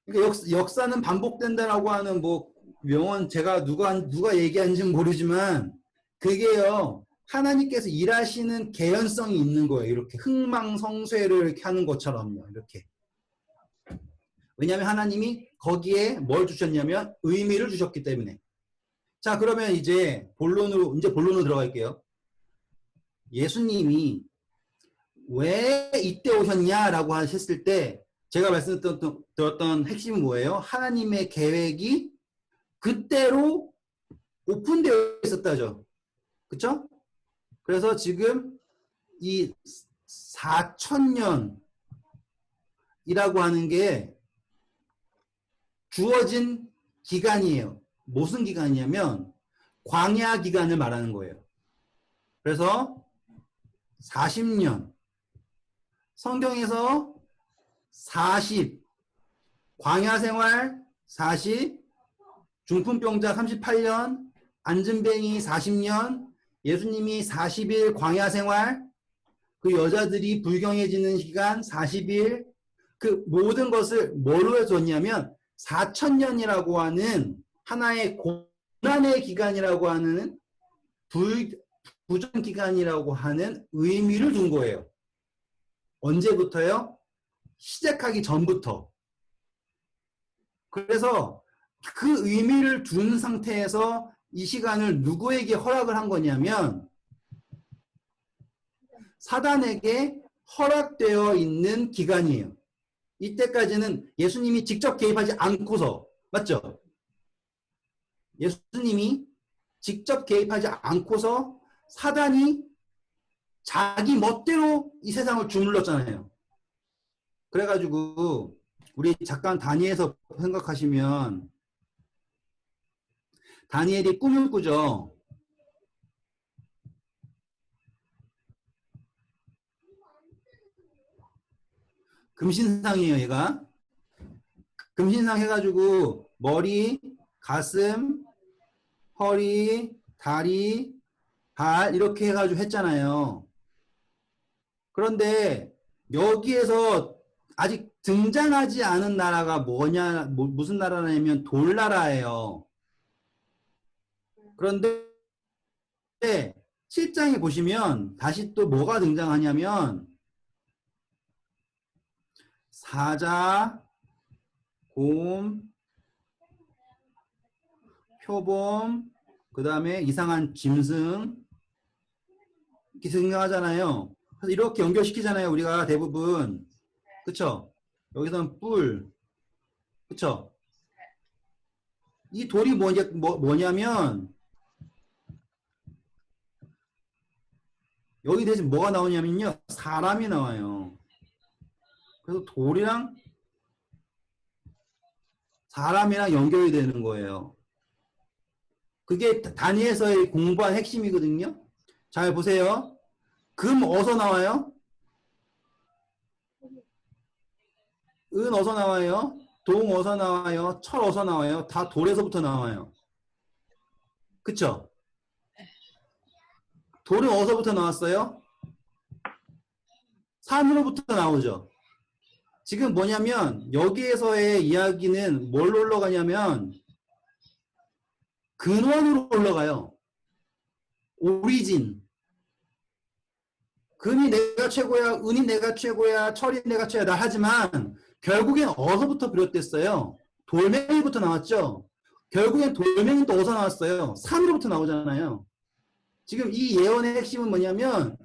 Speaker 1: 그러니까 역사는 반복된다라고 하는 뭐 명언 제가 누가 얘기하는지는 모르지만 그게요. 하나님께서 일하시는 개연성이 있는 거예요. 이렇게 흥망성쇠를 이렇게 하는 것처럼요. 이렇게. 왜냐하면 하나님이 거기에 뭘 주셨냐면 의미를 주셨기 때문에. 자, 그러면 이제 본론으로 들어갈게요. 예수님이 왜 이때 오셨냐라고 하셨을 때 제가 말씀드렸던 핵심은 뭐예요? 하나님의 계획이 그때로 오픈되어 있었다죠. 그쵸? 그래서 지금 이 4,000년이라고 하는 게 주어진 기간이에요. 무슨 기간이냐면 광야 기간을 말하는 거예요. 그래서 40년, 성경에서 40, 광야 생활 40, 중풍병자 38년, 안진뱅이 40년, 예수님이 40일 광야 생활, 그 여자들이 불경해지는 시간 40일, 그 모든 것을 뭐로 해줬냐면 4,000년이라고 하는 하나의 고난의 기간이라고 하는 부정 기간이라고 하는 의미를 둔 거예요. 언제부터요? 시작하기 전부터. 그래서 그 의미를 둔 상태에서 이 시간을 누구에게 허락을 한 거냐면 사단에게 허락되어 있는 기간이에요. 이때까지는 예수님이 직접 개입하지 않고서, 맞죠? 예수님이 직접 개입하지 않고서 사단이 자기 멋대로 이 세상을 주물렀잖아요. 그래가지고 우리 잠깐 다니엘서 생각하시면 다니엘이 꿈을 꾸죠. 금신상이에요, 얘가. 금신상 해가지고 머리, 가슴, 허리, 다리, 발 이렇게 해가지고 했잖아요. 그런데 여기에서 아직 등장하지 않은 나라가 뭐냐, 무슨 나라냐면 돌나라예요. 그런데 7장에 보시면 다시 또 뭐가 등장하냐면 사자, 곰, 표범, 그 다음에 이상한 짐승 이렇게 등장하잖아요. 그래서 이렇게 연결시키잖아요. 우리가 대부분. 그쵸? 여기서는 뿔. 그쵸? 이 돌이 뭐냐면 여기 대신 뭐가 나오냐면요. 사람이 나와요. 그래서 돌이랑 사람이랑 연결이 되는 거예요. 그게 다니엘서의 공부한 핵심이거든요. 잘 보세요. 금 어디서 나와요? 은 어디서 나와요? 동 어디서 나와요? 철 어디서 나와요? 다 돌에서부터 나와요. 그쵸? 돌은 어디서부터 나왔어요? 산으로부터 나오죠. 지금 뭐냐면 여기에서의 이야기는 뭘로 올라가냐면 근원으로 올라가요. 오리진. 금이 내가 최고야, 은이 내가 최고야, 철이 내가 최고야 하지만 결국엔 어디서부터 비롯됐어요? 돌멩이부터 나왔죠. 결국엔 돌멩이는 또 어디서 나왔어요? 산으로부터 나오잖아요. 지금 이 예언의 핵심은 뭐냐면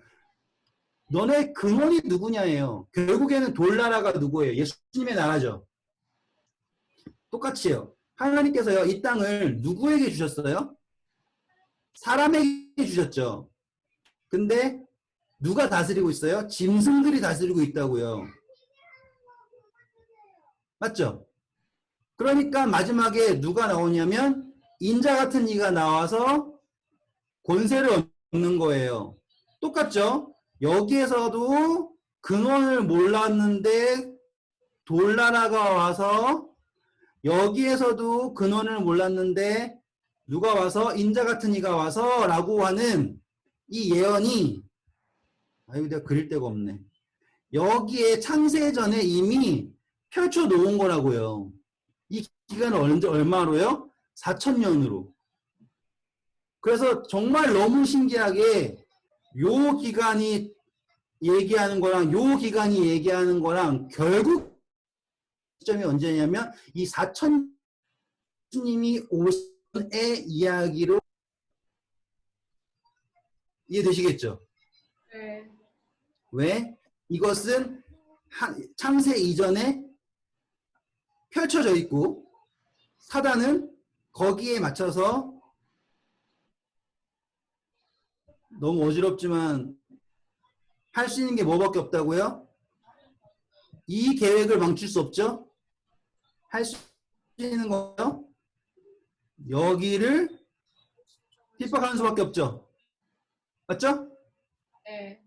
Speaker 1: 너네 근원이 누구냐예요. 결국에는 돌나라가 누구예요? 예수님의 나라죠. 똑같이요. 하나님께서요, 이 땅을 누구에게 주셨어요? 사람에게 주셨죠. 근데 누가 다스리고 있어요? 짐승들이 다스리고 있다고요. 맞죠? 그러니까 마지막에 누가 나오냐면 인자 같은 이가 나와서 권세를 얻는 거예요. 똑같죠? 여기에서도 근원을 몰랐는데 돌나라가 와서 여기에서도 근원을 몰랐는데 누가 와서 인자 같은 이가 와서 라고 하는 이 예언이 아이고 내가 그릴 데가 없네. 여기에 창세 전에 이미 펼쳐 놓은 거라고요. 이 기간은 얼마로요? 4,000년으로. 그래서 정말 너무 신기하게 요 기간이 얘기하는 거랑 요 기간이 얘기하는 거랑 결국 시점이 언제냐면 이 4천님이 오신의 이야기로 이해되시겠죠?
Speaker 3: 네.
Speaker 1: 왜? 이것은 창세 이전에 펼쳐져 있고 사단은 거기에 맞춰서 너무 어지럽지만 할 수 있는 게 뭐밖에 없다고요? 이 계획을 망칠 수 없죠? 할 수 있는 거요? 여기를 핍박하는 수밖에 없죠? 맞죠?
Speaker 3: 네.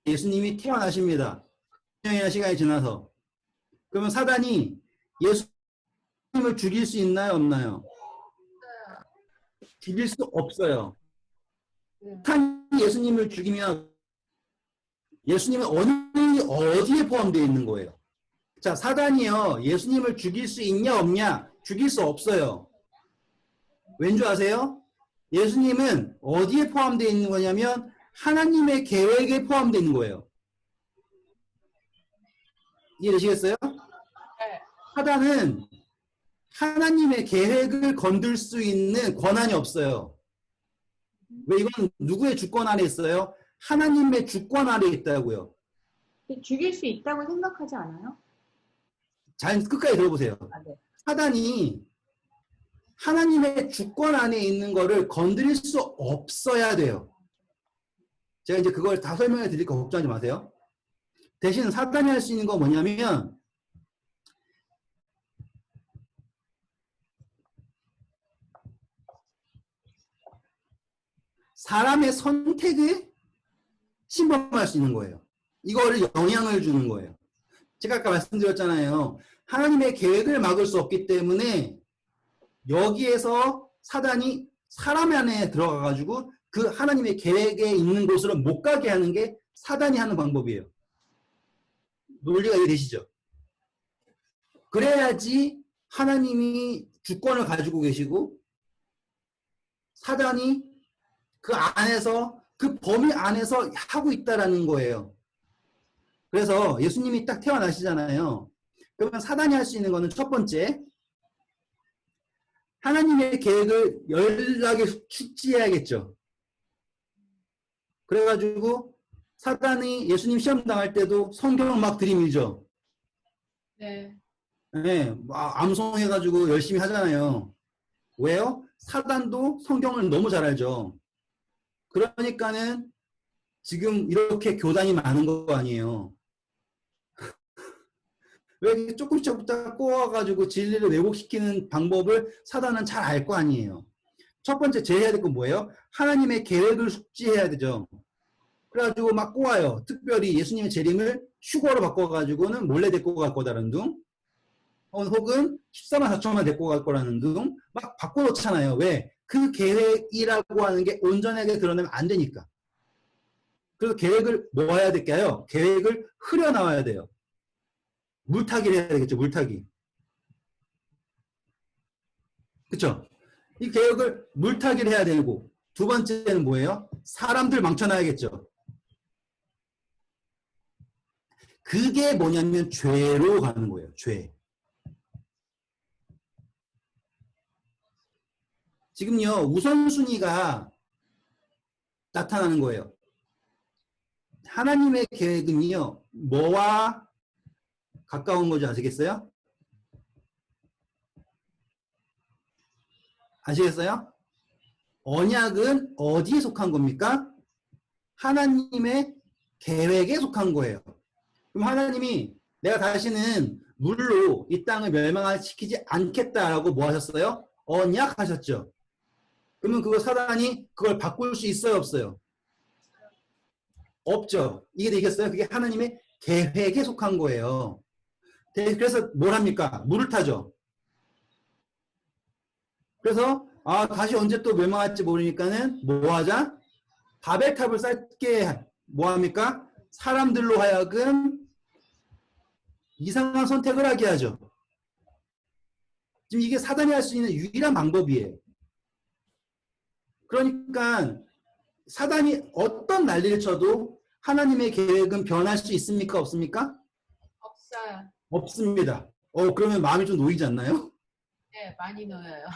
Speaker 1: 예수님이 태어나십니다. 1년이나 시간이 지나서. 그러면 사단이 예수님을 죽일 수 있나요? 없나요? 죽일 수 없어요.
Speaker 3: 네.
Speaker 1: 사탄이 예수님을 죽이면 예수님은 어디에 포함되어 있는 거예요? 자, 사단이요. 예수님을 죽일 수 있냐 없냐? 죽일 수 없어요. 왠지 아세요? 예수님은 어디에 포함되어 있는 거냐면 하나님의 계획에 포함되어 있는 거예요. 이해되시겠어요?
Speaker 3: 네.
Speaker 1: 사단은 하나님의 계획을 건들 수 있는 권한이 없어요. 왜 이건 누구의 주권 아래 있어요? 하나님의 주권 아래 있다고요.
Speaker 2: 죽일 수 있다고 생각하지 않아요?
Speaker 1: 잘 끝까지 들어보세요.
Speaker 2: 아, 네.
Speaker 1: 사단이 하나님의 주권 안에 있는 거를 건드릴 수 없어야 돼요. 제가 이제 그걸 다 설명해 드릴까 걱정하지 마세요. 대신 사단이 할 수 있는 건 뭐냐면 사람의 선택에 침범할 수 있는 거예요. 이거를 영향을 주는 거예요. 제가 아까 말씀드렸잖아요. 하나님의 계획을 막을 수 없기 때문에 여기에서 사단이 사람 안에 들어가가지고 그 하나님의 계획에 있는 곳으로 못 가게 하는 게 사단이 하는 방법이에요. 논리가 이해되시죠? 그래야지 하나님이 주권을 가지고 계시고 사단이 그 안에서 그 범위 안에서 하고 있다라는 거예요. 그래서 예수님이 딱 태어나시잖아요. 그러면 사단이 할 수 있는 거는 첫 번째, 하나님의 계획을 연락에 숙지해야겠죠. 그래가지고 사단이 예수님 시험 당할 때도 성경을 막 들이밀죠.
Speaker 3: 네.
Speaker 1: 네, 막 암송해가지고 열심히 하잖아요. 왜요? 사단도 성경을 너무 잘 알죠. 그러니까는 지금 이렇게 교단이 많은 거 아니에요. 왜 이렇게 조금씩 꼬아가지고 진리를 왜곡시키는 방법을 사단은 잘 알 거 아니에요. 첫 번째 제해야 될 건 뭐예요? 하나님의 계획을 숙지해야 되죠. 그래가지고 막 꼬아요. 특별히 예수님의 재림을 휴거로 바꿔가지고는 몰래 데리고 갈 거다라는 둥, 혹은 14만 4천만 데리고 갈 거라는 둥, 막 바꿔놓잖아요. 왜? 그 계획이라고 하는 게 온전하게 드러내면 안 되니까. 그래서 계획을 뭐 해야 될까요? 계획을 흐려나와야 돼요. 물타기를 해야 되겠죠. 물타기. 그쵸? 이 계획을 물타기를 해야 되고, 두 번째는 뭐예요? 사람들 망쳐놔야겠죠. 그게 뭐냐면 죄로 가는 거예요. 죄. 지금요. 우선순위가 나타나는 거예요. 하나님의 계획은요. 뭐와 가까운 거지 아시겠어요? 아시겠어요? 언약은 어디에 속한 겁니까? 하나님의 계획에 속한 거예요. 그럼 하나님이 내가 다시는 물로 이 땅을 멸망시키지 않겠다라고 뭐 하셨어요? 언약하셨죠. 그러면 그거 사단이 그걸 바꿀 수 있어요? 없어요? 없죠. 이게 되겠어요? 그게 하나님의 계획에 속한 거예요. 그래서 뭘 합니까? 물을 타죠. 그래서 다시 언제 또 멸망할지 모르니까는 뭐 하자? 바벨탑을 쌓게 뭐 합니까? 사람들로 하여금 이상한 선택을 하게 하죠. 지금 이게 사단이 할 수 있는 유일한 방법이에요. 그러니까 사단이 어떤 난리를 쳐도 하나님의 계획은 변할 수 있습니까? 없습니까?
Speaker 3: 없어요.
Speaker 1: 없습니다. 그러면 마음이 좀 놓이지 않나요?
Speaker 3: 네, 많이 놓여요.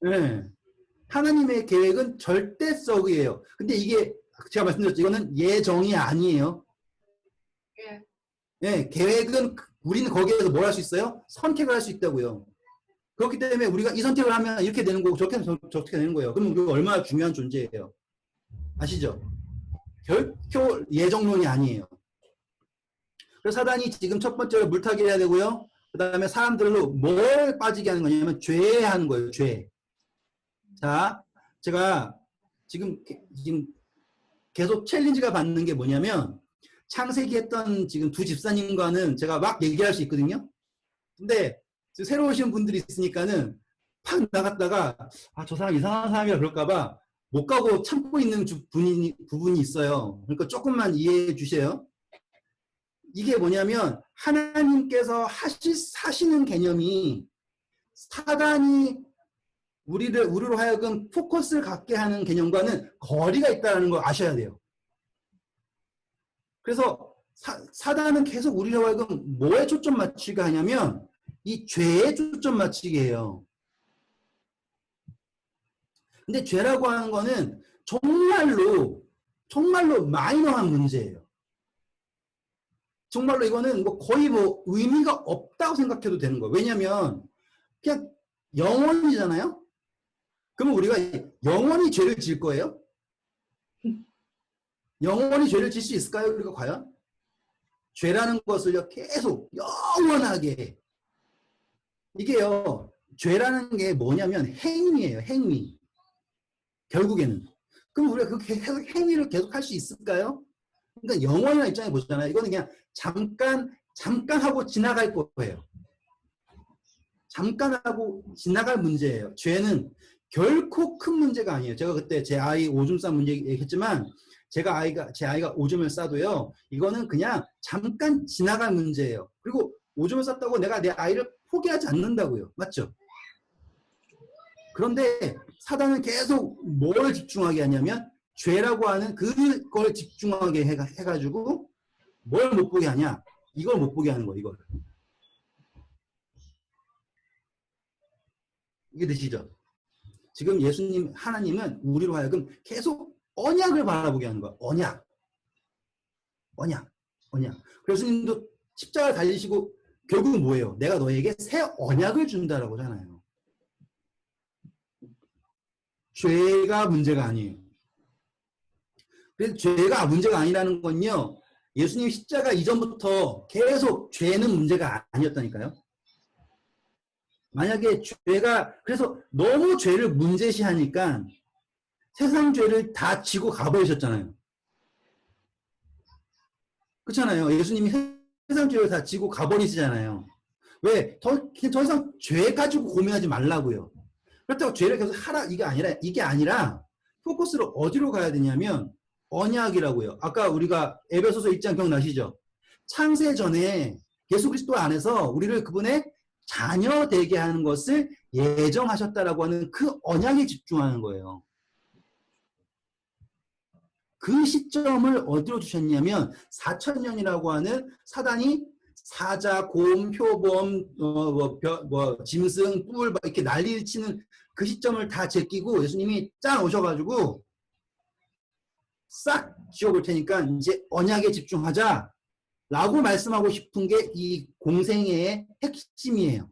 Speaker 1: 네. 하나님의 계획은 절대적이에요. 근데 이게 제가 말씀드렸죠. 이거는 예정이 아니에요.
Speaker 3: 예,
Speaker 1: 예, 계획은 우리는 거기에서 뭘 할 수 있어요? 선택을 할 수 있다고요. 그렇기 때문에 우리가 이 선택을 하면 이렇게 되는 거고 저렇게 되는 거예요. 그럼 우리가 얼마나 중요한 존재예요. 아시죠? 결코 예정론이 아니에요. 그래서 사단이 지금 첫 번째로 물타기를 해야 되고요. 그 다음에 사람들로 뭘 빠지게 하는 거냐면 죄에 하는 거예요. 죄. 자, 제가 지금 계속 챌린지가 받는 게 뭐냐면 창세기 했던 지금 두 집사님과는 제가 막 얘기할 수 있거든요. 근데 새로 오신 분들이 있으니까는 팍 나갔다가 저 사람 이상한 사람이라 그럴까봐 못 가고 참고 있는 부분이 있어요. 그러니까 조금만 이해해 주세요. 이게 뭐냐면 하나님께서 하시는 개념이 사단이 우리로 하여금 포커스를 갖게 하는 개념과는 거리가 있다는 걸 아셔야 돼요. 그래서 사단은 계속 우리로 하여금 뭐에 초점 맞추게 하냐면 이 죄에 초점 맞추게 해요. 근데 죄라고 하는 거는 정말로 마이너한 문제예요. 정말로 이거는 거의 의미가 없다고 생각해도 되는 거예요. 왜냐면 그냥 영원이잖아요. 그러면 우리가 영원히 죄를 지을 거예요? 영원히 죄를 지을 수 있을까요? 우리가 과연? 죄라는 것을요, 계속 영원하게. 이게요, 죄라는 게 뭐냐면 행위예요, 행위. 결국에는. 그럼 우리가 계속 행위를 계속 할 수 있을까요? 그러니까 영원이라는 입장에 보잖아요. 이거는 그냥 잠깐 하고 지나갈 거예요. 잠깐 하고 지나갈 문제예요. 죄는 결코 큰 문제가 아니에요. 제가 그때 제 아이 오줌 싼 문제 얘기했지만 제 아이가 오줌을 싸도요. 이거는 그냥 잠깐 지나갈 문제예요. 그리고 오줌을 쌌다고 내가 내 아이를 포기하지 않는다고요. 맞죠? 그런데 사단은 계속 뭘 집중하게 하냐면 죄라고 하는 그걸 집중하게 해가지고 뭘 못 보게 하냐? 이걸 못 보게 하는 거예요. 이걸. 이게 되시죠? 지금 하나님은 우리로 하여금 계속 언약을 바라보게 하는 거야. 언약. 그래서 예수님도 십자가 달리시고 결국은 뭐예요? 내가 너에게 새 언약을 준다라고 하잖아요. 죄가 문제가 아니에요. 그래서 죄가 문제가 아니라는 건요. 예수님 십자가 이전부터 계속 죄는 문제가 아니었다니까요. 만약에 그래서 너무 죄를 문제시하니까 세상 죄를 다 지고 가버리셨잖아요. 그렇잖아요. 예수님이 세상 죄를 다 지고 가버리시잖아요. 왜? 더 이상 죄 가지고 고민하지 말라고요. 그렇다고 죄를 계속 하라 이게 아니라 포커스를 어디로 가야 되냐면 언약이라고요. 아까 우리가 에베소서 1장 기억나시죠? 창세 전에 예수 그리스도 안에서 우리를 그분의 자녀 되게 하는 것을 예정하셨다라고 하는 그 언약에 집중하는 거예요. 그 시점을 어디로 주셨냐면 4,000년이라고 하는 사단이 사자, 곰, 표범, 짐승, 뿔 이렇게 난리를 치는 그 시점을 다 제끼고 예수님이 짠 오셔가지고 싹 지워볼 테니까 이제 언약에 집중하자 라고 말씀하고 싶은 게 이 공생애의 핵심이에요.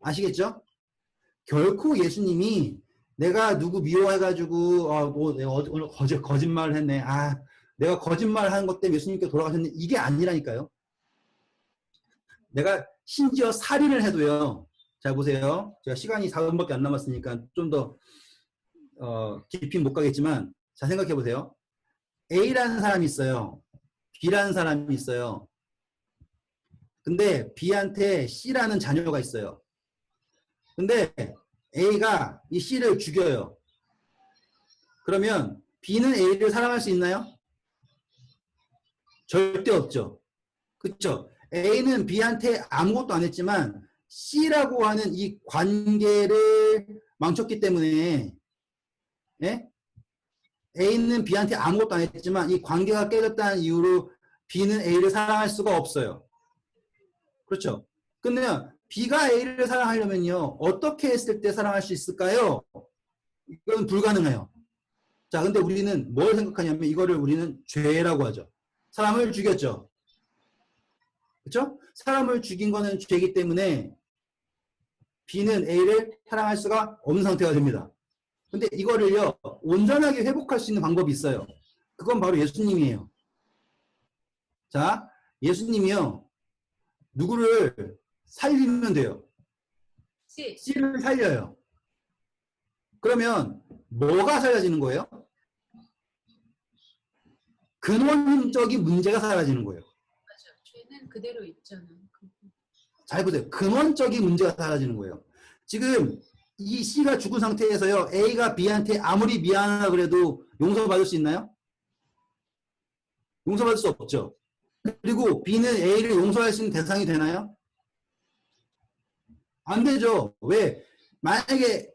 Speaker 1: 아시겠죠? 결코 예수님이 내가 누구 미워해가지고 내가 오늘 거짓말을 했네. 내가 거짓말하는 것 때문에 예수님께 돌아가셨네. 이게 아니라니까요. 내가 심지어 살인을 해도요. 자 보세요. 제가 시간이 4분밖에 안 남았으니까 좀 더 깊이 못 가겠지만 자 생각해 보세요. A라는 사람이 있어요. B라는 사람이 있어요. 근데 B한테 C라는 자녀가 있어요. 근데 A가 이 C를 죽여요. 그러면 B는 A를 사랑할 수 있나요? 절대 없죠. 그렇죠? A는 B한테 아무것도 안 했지만 C라고 하는 이 관계를 망쳤기 때문에 예? A는 B한테 아무것도 안 했지만 이 관계가 깨졌다는 이유로 B는 A를 사랑할 수가 없어요. 그렇죠? 근데 B가 A를 사랑하려면요. 어떻게 했을 때 사랑할 수 있을까요? 이건 불가능해요. 자, 근데 우리는 뭘 생각하냐면 이거를 우리는 죄라고 하죠. 사람을 죽였죠. 그렇죠? 사람을 죽인 거는 죄이기 때문에 B는 A를 사랑할 수가 없는 상태가 됩니다. 근데 이거를요, 온전하게 회복할 수 있는 방법이 있어요. 그건 바로 예수님이에요. 자, 예수님이요, 누구를 살리면 돼요.
Speaker 3: C.
Speaker 1: C를 살려요. 그러면 뭐가 사라지는 거예요? 근원적인 문제가 사라지는 거예요.
Speaker 3: 맞아. 죄는 그대로 있잖아.
Speaker 1: 잘 보세요. 근원적인 문제가 사라지는 거예요. 지금 이 C가 죽은 상태에서요, A가 B한테 아무리 미안하다 그래도 용서받을 수 있나요? 용서받을 수 없죠. 그리고 B는 A를 용서할 수 있는 대상이 되나요? 안 되죠. 왜? 만약에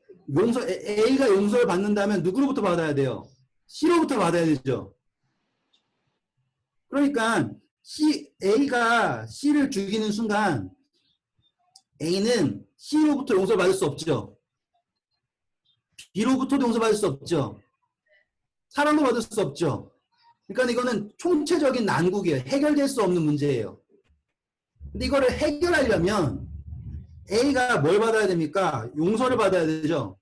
Speaker 1: A가 용서를 받는다면 누구로부터 받아야 돼요? C로부터 받아야 되죠. 그러니까 A가 C를 죽이는 순간 A는 C로부터 용서를 받을 수 없죠. B로부터도 용서받을 수 없죠. 사랑도 받을 수 없죠. 그러니까 이거는 총체적인 난국이에요. 해결될 수 없는 문제예요. 근데 이거를 해결하려면 A가 뭘 받아야 됩니까? 용서를 받아야 되죠.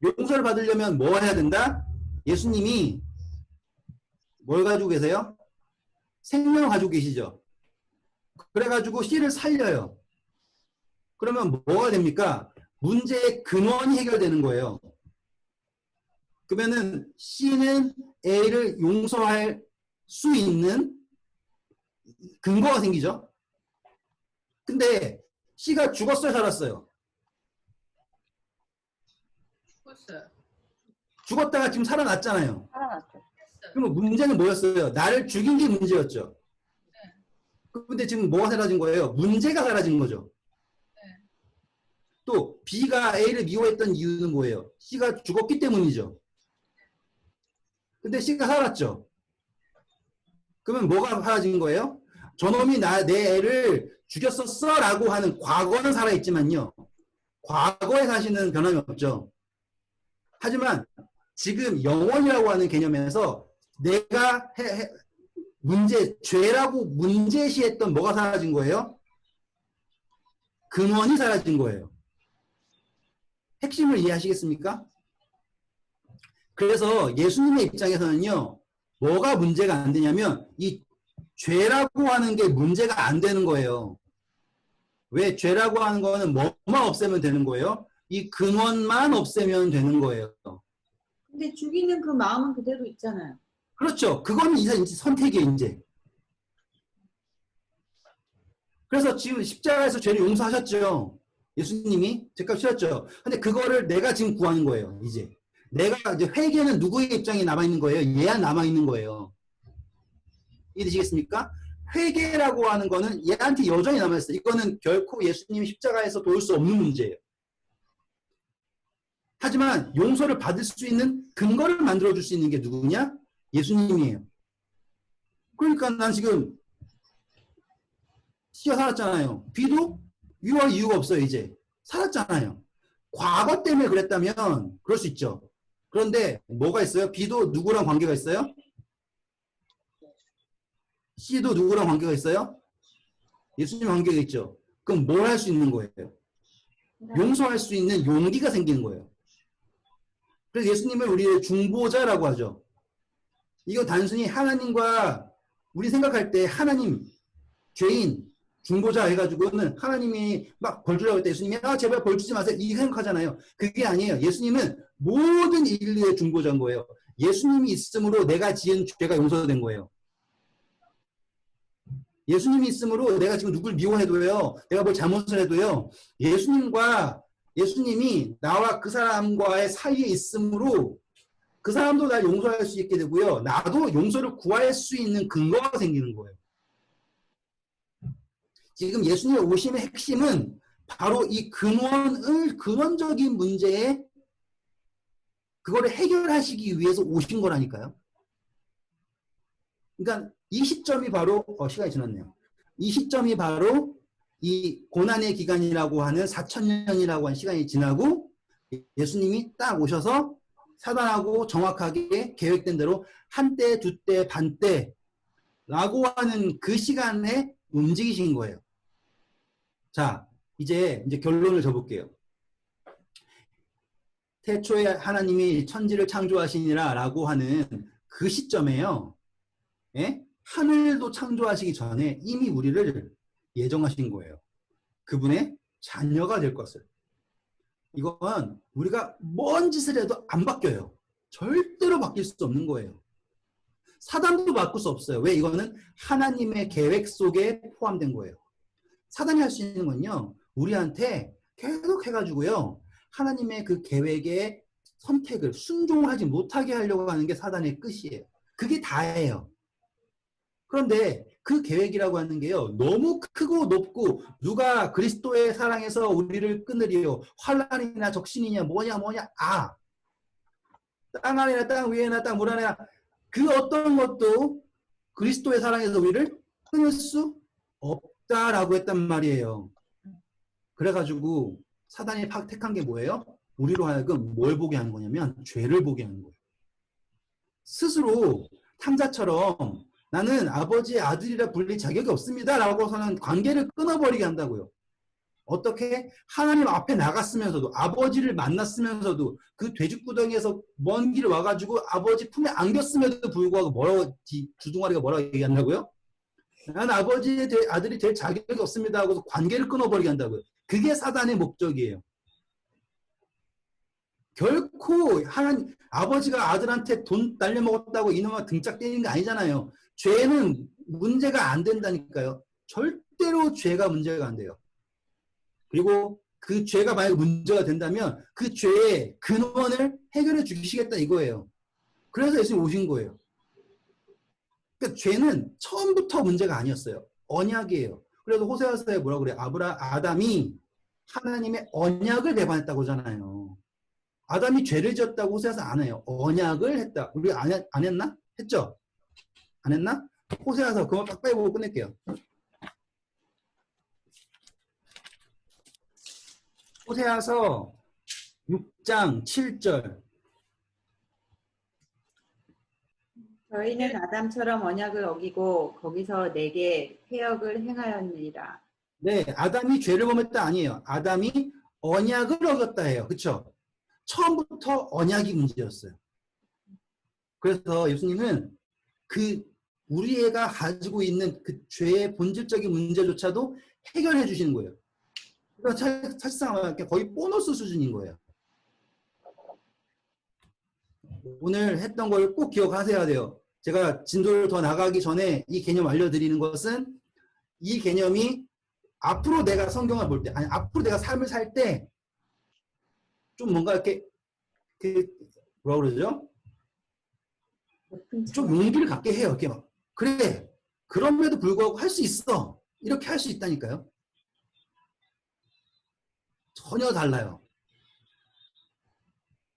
Speaker 1: 용서를 받으려면 뭐 해야 된다? 예수님이 뭘 가지고 계세요? 생명을 가지고 계시죠. 그래가지고 C를 살려요. 그러면 뭐가 됩니까? 문제의 근원이 해결되는 거예요. 그러면은 C는 A를 용서할 수 있는 근거가 생기죠. 근데 C가 죽었어요, 살았어요?
Speaker 3: 죽었어요.
Speaker 1: 죽었다가 지금 살아났잖아요.
Speaker 2: 살아났죠.
Speaker 1: 그러면 문제는 뭐였어요? 나를 죽인 게 문제였죠. 근데 지금 뭐가 사라진 거예요? 문제가 사라진 거죠. 또 B가 A를 미워했던 이유는 뭐예요? C가 죽었기 때문이죠. 근데 C가 살았죠. 그러면 뭐가 사라진 거예요? 저놈이 내 애를 죽였었어 라고 하는 과거는 살아있지만요. 과거의 사실은 변함이 없죠. 하지만 지금 영원이라고 하는 개념에서 내가 죄라고 문제시했던 뭐가 사라진 거예요? 근원이 사라진 거예요. 핵심을 이해하시겠습니까? 그래서 예수님의 입장에서는요, 뭐가 문제가 안 되냐면, 이 죄라고 하는 게 문제가 안 되는 거예요. 왜? 죄라고 하는 거는 뭐만 없애면 되는 거예요? 이 근원만 없애면 되는 거예요.
Speaker 2: 근데 죽이는 그 마음은 그대로 있잖아요.
Speaker 1: 그렇죠. 그거는 이제 선택이에요, 이제. 그래서 지금 십자가에서 죄를 용서하셨죠. 예수님이 죄값 치렀죠. 근데 그거를 내가 지금 구하는 거예요, 이제. 내가 이제 회개는 누구의 입장에 남아있는 거예요? 얘야 남아있는 거예요. 이해되시겠습니까? 회개라고 하는 거는 얘한테 여전히 남아있어요. 이거는 결코 예수님이 십자가에서 도울 수 없는 문제예요. 하지만 용서를 받을 수 있는 근거를 만들어줄 수 있는 게 누구냐? 예수님이에요. 그러니까 난 지금 C가 살았잖아요. B도 위로할 이유가 없어요. 이제 살았잖아요. 과거 때문에 그랬다면 그럴 수 있죠. 그런데 뭐가 있어요? B도 누구랑 관계가 있어요? C도 누구랑 관계가 있어요? 예수님 관계가 있죠. 그럼 뭘 할 수 있는 거예요? 용서할 수 있는 용기가 생기는 거예요. 그래서 예수님을 우리의 중보자라고 하죠. 이거 단순히 하나님과 우리 생각할 때 하나님, 죄인, 중보자 해가지고는 하나님이 막 벌 주라고 할 때 예수님이 제발 벌 주지 마세요. 이 생각하잖아요. 그게 아니에요. 예수님은 모든 인류의 중보자인 거예요. 예수님이 있음으로 내가 지은 죄가 용서된 거예요. 예수님이 있음으로 내가 지금 누굴 미워해도요. 내가 뭘 잘못을 해도요. 예수님이 나와 그 사람과의 사이에 있음으로 그 사람도 날 용서할 수 있게 되고요. 나도 용서를 구할 수 있는 근거가 생기는 거예요. 지금 예수님의 오심의 핵심은 바로 이 근원적인 문제에 그거를 해결하시기 위해서 오신 거라니까요. 그러니까 이 시점이 바로 시간이 지났네요. 이 시점이 바로 이 고난의 기간이라고 하는 4,000년이라고 하는 시간이 지나고 예수님이 딱 오셔서 사단하고 정확하게 계획된 대로 한때, 두때, 반때라고 하는 그 시간에 움직이신 거예요. 자, 이제 결론을 접을게요. 태초에 하나님이 천지를 창조하시니라 라고 하는 그 시점에요. 예? 하늘도 창조하시기 전에 이미 우리를 예정하신 거예요. 그분의 자녀가 될 것을. 이건 우리가 뭔 짓을 해도 안 바뀌어요. 절대로 바뀔 수 없는 거예요. 사단도 바꿀 수 없어요. 왜? 이거는 하나님의 계획 속에 포함된 거예요. 사단이 할 수 있는 건요, 우리한테 계속 해가지고요, 하나님의 그 계획의 선택을 순종하지 못하게 하려고 하는 게 사단의 끝이에요. 그게 다예요. 그런데 그 계획이라고 하는 게요, 너무 크고 높고, 누가 그리스도의 사랑에서 우리를 끊으리요, 환난이나 적신이냐 뭐냐 땅 아래나 땅 위에나 땅 물 안에나 그 어떤 것도 그리스도의 사랑에서 우리를 끊을 수 없다라고 했단 말이에요. 그래가지고 사단이 택한 게 뭐예요? 우리로 하여금 뭘 보게 하는 거냐면 죄를 보게 하는 거예요. 스스로 탕자처럼 나는 아버지의 아들이라 불릴 자격이 없습니다 라고서는 관계를 끊어버리게 한다고요. 어떻게? 하나님 앞에 나갔으면서도, 아버지를 만났으면서도, 그 돼지구덩이에서 먼 길을 와가지고 아버지 품에 안겼음에도 불구하고 뭐라고, 주둥아리가 뭐라고 얘기한다고요? 난 아버지의 아들이 될 자격이 없습니다 하고서 관계를 끊어버리게 한다고요. 그게 사단의 목적이에요. 결코 하나님, 아버지가 아들한테 돈 날려먹었다고 이놈아 등짝 때리는 게 아니잖아요. 죄는 문제가 안 된다니까요. 절대로 죄가 문제가 안 돼요. 그리고 그 죄가 만약에 문제가 된다면 그 죄의 근원을 해결해 주시겠다 이거예요. 그래서 예수님이 오신 거예요. 그러니까 죄는 처음부터 문제가 아니었어요. 언약이에요. 그래서 호세아서에 뭐라고 그래요? 아담이 하나님의 언약을 배반했다고 하잖아요. 아담이 죄를 지었다고 호세아서 안 해요. 언약을 했다. 우리 안 했나? 했죠? 안 했나? 호세아서 그거 딱 빼고 끝낼게요. 호세아서 6장 7절.
Speaker 2: 저희는 아담처럼 언약을 어기고 거기서 내게 패역을 행하였느니라.
Speaker 1: 네, 아담이 죄를 범했다 아니에요. 아담이 언약을 어겼다 해요. 그렇죠? 처음부터 언약이 문제였어요. 그래서 예수님은 우리 애가 가지고 있는 그 죄의 본질적인 문제조차도 해결해 주시는 거예요. 그러니까 사실상 거의 보너스 수준인 거예요. 오늘 했던 걸 꼭 기억하셔야 돼요. 제가 진도를 더 나가기 전에 이 개념 알려드리는 것은 이 개념이 앞으로 내가 성경을 볼 때, 아니 앞으로 내가 삶을 살 때 좀 뭔가 이렇게 뭐라 그러죠? 좀 용기를 갖게 해요. 이렇게 막 그래. 그럼에도 불구하고 할 수 있어. 이렇게 할 수 있다니까요. 전혀 달라요.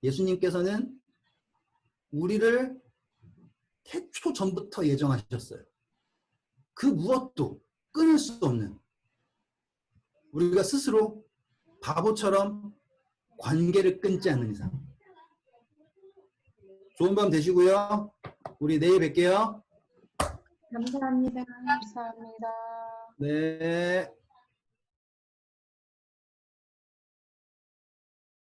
Speaker 1: 예수님께서는 우리를 태초 전부터 예정하셨어요. 그 무엇도 끊을 수 없는, 우리가 스스로 바보처럼 관계를 끊지 않는 이상. 좋은 밤 되시고요. 우리 내일 뵐게요.
Speaker 2: 감사합니다.
Speaker 3: 감사합니다.
Speaker 1: 네.